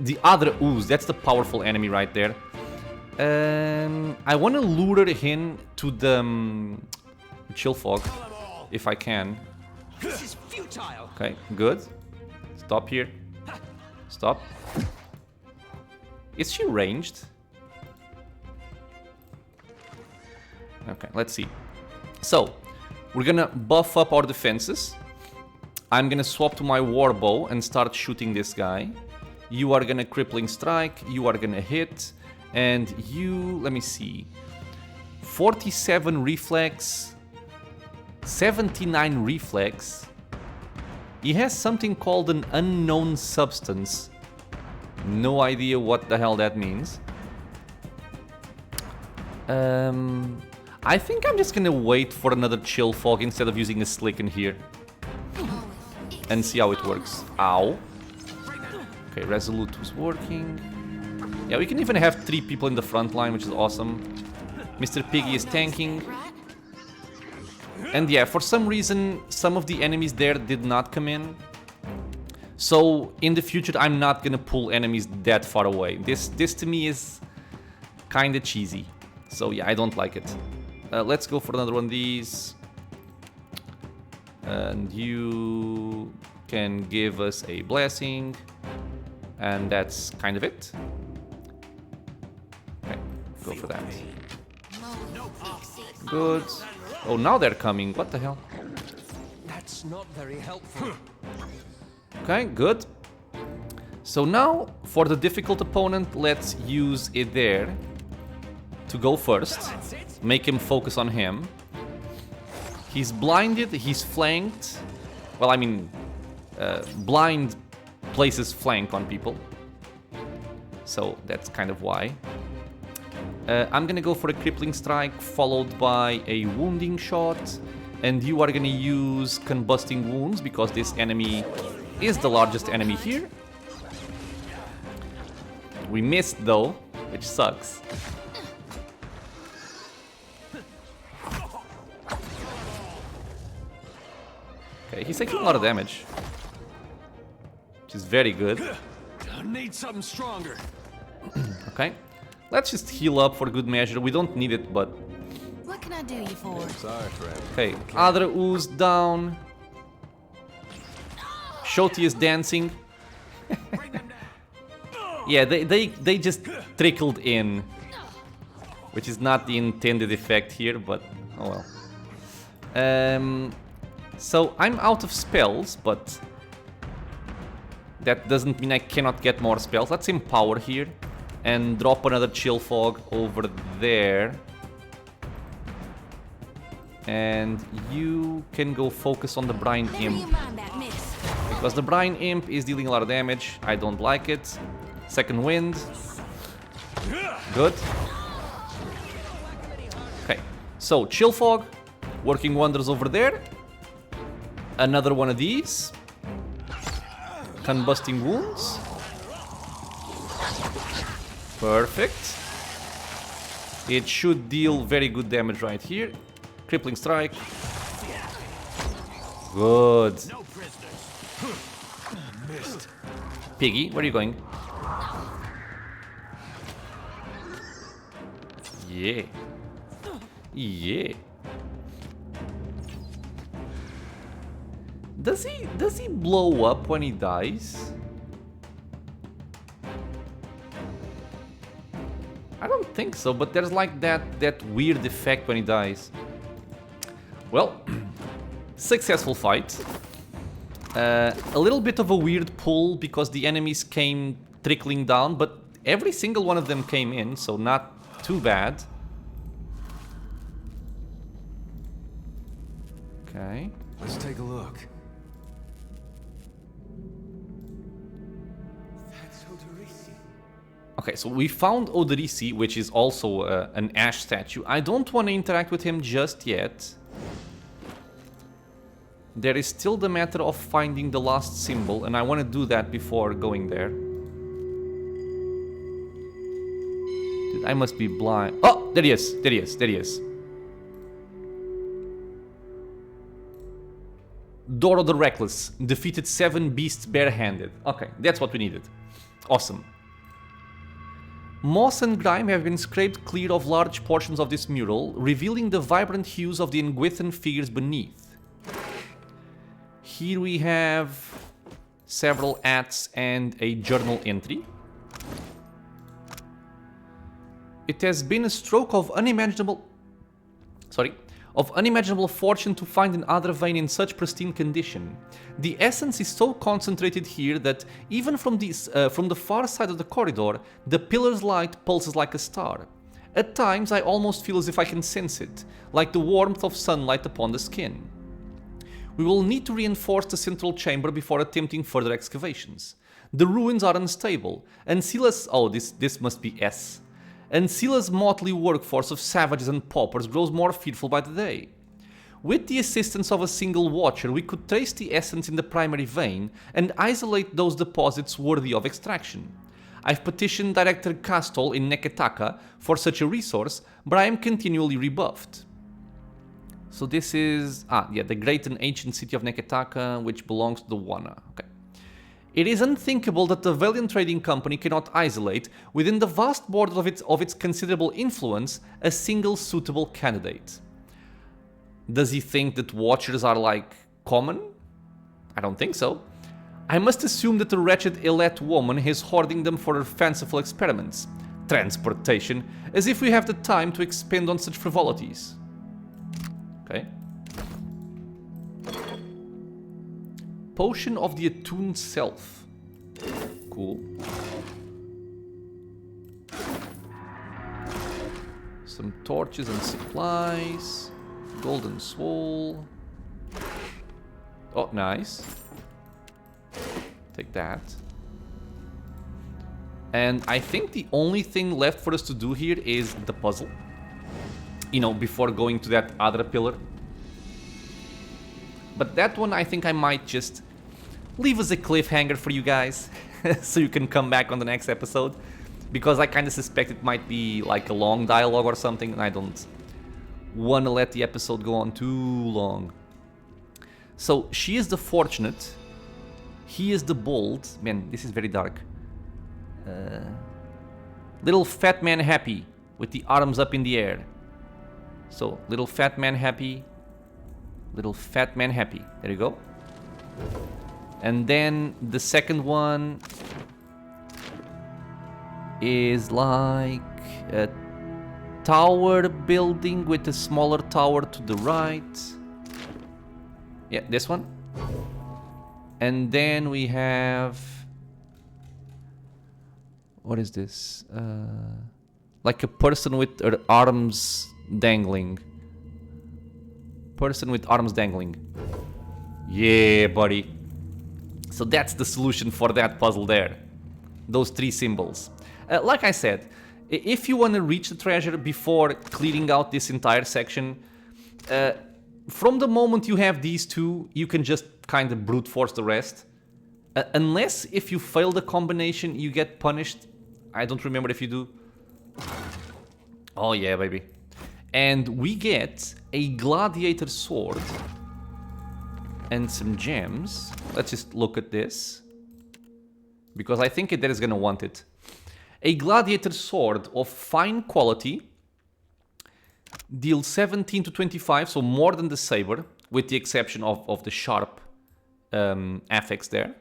[SPEAKER 1] The other ooze, that's the powerful enemy right there. I want to lure him to the chill fog, if I can.
[SPEAKER 7] This is futile.
[SPEAKER 1] Okay, good. Stop here. Stop. Is she ranged? Okay, let's see. So, we're gonna buff up our defenses. I'm gonna swap to my warbow and start shooting this guy. You are gonna crippling strike, you are gonna hit, and you, let me see. 47 reflex, 79 reflex. He has something called an unknown substance. No idea what the hell that means. I think I'm just gonna wait for another chill fog instead of using a slick in here. and see how it works. Ow. Okay, Resolute was working. Yeah, we can even have 3 people in the front line, which is awesome. Mr. Piggy is tanking. And yeah, for some reason, some of the enemies there did not come in. So, in the future, I'm not gonna pull enemies that far away. This to me is kinda cheesy. So yeah, I don't like it. Let's go for another one of these. And you can give us a blessing. And that's kind of it. Okay, go for that. Good. Oh, now they're coming. What the hell?
[SPEAKER 8] That's not very helpful.
[SPEAKER 1] Okay, good. So now, for the difficult opponent, let's use it there to go first. Make him focus on him. He's blinded, he's flanked. Well, I mean, blind places flank on people. So that's kind of why. I'm gonna go for a crippling strike, followed by a wounding shot. And you are gonna use combusting wounds, because this enemy is the largest enemy here. We missed though, which sucks. Okay, he's taking a lot of damage, which is very good.
[SPEAKER 7] I need something stronger.
[SPEAKER 1] Okay, let's just heal up for good measure. We don't need it, but...
[SPEAKER 4] What can I do you for?
[SPEAKER 7] Sorry, friend.
[SPEAKER 1] Okay, Adra ooze down. Shoti is dancing. Yeah, they just trickled in, which is not the intended effect here, but oh well. So I'm out of spells, but that doesn't mean I cannot get more spells. Let's empower here and drop another chill fog over there. And you can go focus on the Brine Imp, because the Brine Imp is dealing a lot of damage. I don't like it. Second wind. Good. Okay, so chill fog working wonders over there. Another one of these. Combusting wounds. Perfect. It should deal very good damage right here. Crippling strike. Good. Piggy, where are you going? Yeah. Yeah. Does he blow up when he dies? I don't think so, but there's like that weird effect when he dies. Well, successful fight. A little bit of a weird pull because the enemies came trickling down, but every single one of them came in, so not too bad. Okay.
[SPEAKER 6] Let's take a look.
[SPEAKER 1] Okay, so we found Oderisi, which is also an ash statue. I don't want to interact with him just yet. There is still the matter of finding the last symbol, and I want to do that before going there. Dude, I must be blind. Oh, there he is, there he is, there he is. Doro the Reckless defeated 7 beasts barehanded. Okay, that's what we needed. Awesome. Moss and grime have been scraped clear of large portions of this mural, revealing the vibrant hues of the Nguithan figures beneath. Here we have several ads and a journal entry. It has been a stroke of unimaginable fortune to find an Adra vein in such pristine condition. The essence is so concentrated here that even from the far side of the corridor, the pillar's light pulses like a star. At times, I almost feel as if I can sense it, like the warmth of sunlight upon the skin. We will need to reinforce the central chamber before attempting further excavations. The ruins are unstable, and Sila's... oh, this must be S. And Sila's motley workforce of savages and paupers grows more fearful by the day. With the assistance of a single watcher, we could trace the essence in the primary vein and isolate those deposits worthy of extraction. I've petitioned Director Castol in Neketaka for such a resource, but I am continually rebuffed. So this is... the great and ancient city of Neketaka, which belongs to the Wana. Okay. It is unthinkable that the Valiant Trading Company cannot isolate, within the vast borders of its considerable influence, a single suitable candidate. Does he think that Watchers are, like, common? I don't think so. I must assume that the wretched Elette woman is hoarding them for her fanciful experiments. Transportation, as if we have the time to expend on such frivolities. Okay. Potion of the Attuned Self. Cool. Some torches and supplies. Golden Soul. Oh, nice. Take that. And I think the only thing left for us to do here is the puzzle. You know, before going to that other pillar. But that one I think I might just leave as a cliffhanger for you guys. So you can come back on the next episode. Because I kind of suspect it might be like a long dialogue or something. And I don't want to let the episode go on too long. So she is the fortunate. He is the bold. Man, this is very dark. Little fat man happy with the arms up in the air. So, little fat man happy. Little fat man happy. There you go. And then the second one is like a tower building with a smaller tower to the right. Yeah, this one. And then we have... What is this? Like a person with her arms dangling. Person with arms dangling. Yeah, buddy. So that's the solution for that puzzle there. Those three symbols. Like I said, if you want to reach the treasure before clearing out this entire section, from the moment you have these two, you can just kind of brute force the rest. Unless if you fail the combination, you get punished. I don't remember if you do. Oh yeah, baby. And we get a gladiator sword and some gems. Let's just look at this, because I think that is gonna want it. A gladiator sword of fine quality, deals 17 to 25, so more than the saber, with the exception of the sharp affix there.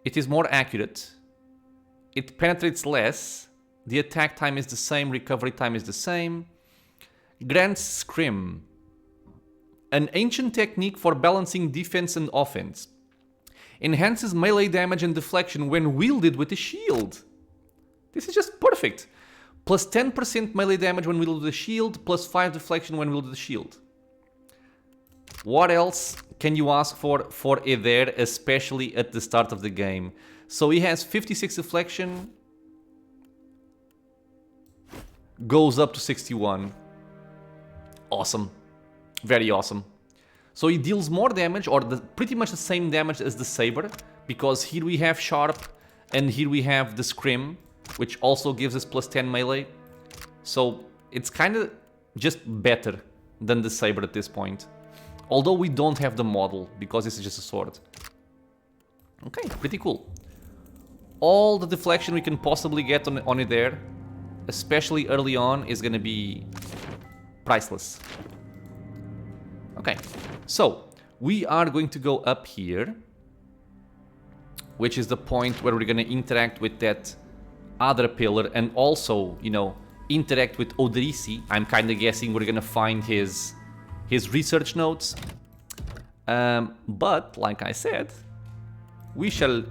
[SPEAKER 1] It is more accurate. It penetrates less. The attack time is the same, recovery time is the same. Grants Scrim. An ancient technique for balancing defense and offense. Enhances melee damage and deflection when wielded with a shield. This is just perfect. Plus 10% melee damage when wielded with a shield, plus 5 deflection when wielded with a shield. What else can you ask for Eder, especially at the start of the game? So he has 56 deflection. Goes up to 61. Awesome. Very awesome. So he deals more damage, or pretty much the same damage as the saber, because here we have sharp and here we have the scrim, which also gives us plus 10 melee. So it's kind of just better than the saber at this point. Although we don't have the model, because this is just a sword. Okay, pretty cool. All the deflection we can possibly get on it there, especially early on, is gonna be priceless. Okay, so we are going to go up here, which is the point where we're gonna interact with that other pillar and also, you know, interact with Odrisi. I'm kind of guessing we're gonna find his research notes. But like I said, we shall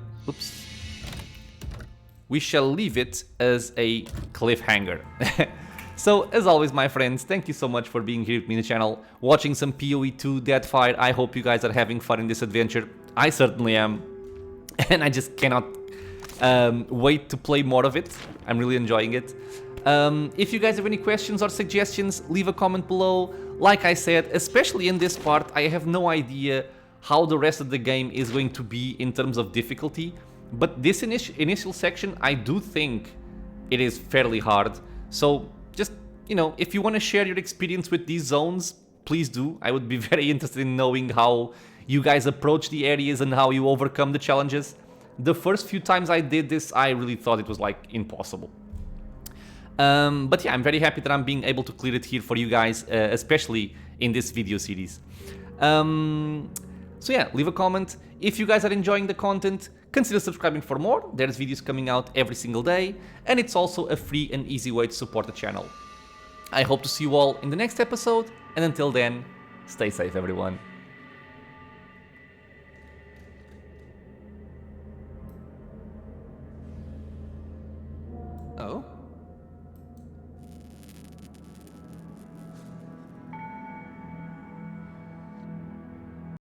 [SPEAKER 1] leave it as a cliffhanger. So, as always, my friends, thank you so much for being here with me in the channel, watching some PoE2 Deadfire. I hope you guys are having fun in this adventure. I certainly am. And I just cannot wait to play more of it. I'm really enjoying it. If you guys have any questions or suggestions, leave a comment below. Like I said, especially in this part, I have no idea how the rest of the game is going to be in terms of difficulty, but this initial section, I do think it is fairly hard. So just, you know, if you want to share your experience with these zones, please do. I would be very interested in knowing how you guys approach the areas and how you overcome the challenges. The first few times I did this, I really thought it was like impossible. But yeah, I'm very happy that I'm being able to clear it here for you guys, especially in this video series. So yeah, leave a comment. If you guys are enjoying the content, consider subscribing for more. There's videos coming out every single day, and it's also a free and easy way to support the channel. I hope to see you all in the next episode, and until then, stay safe everyone.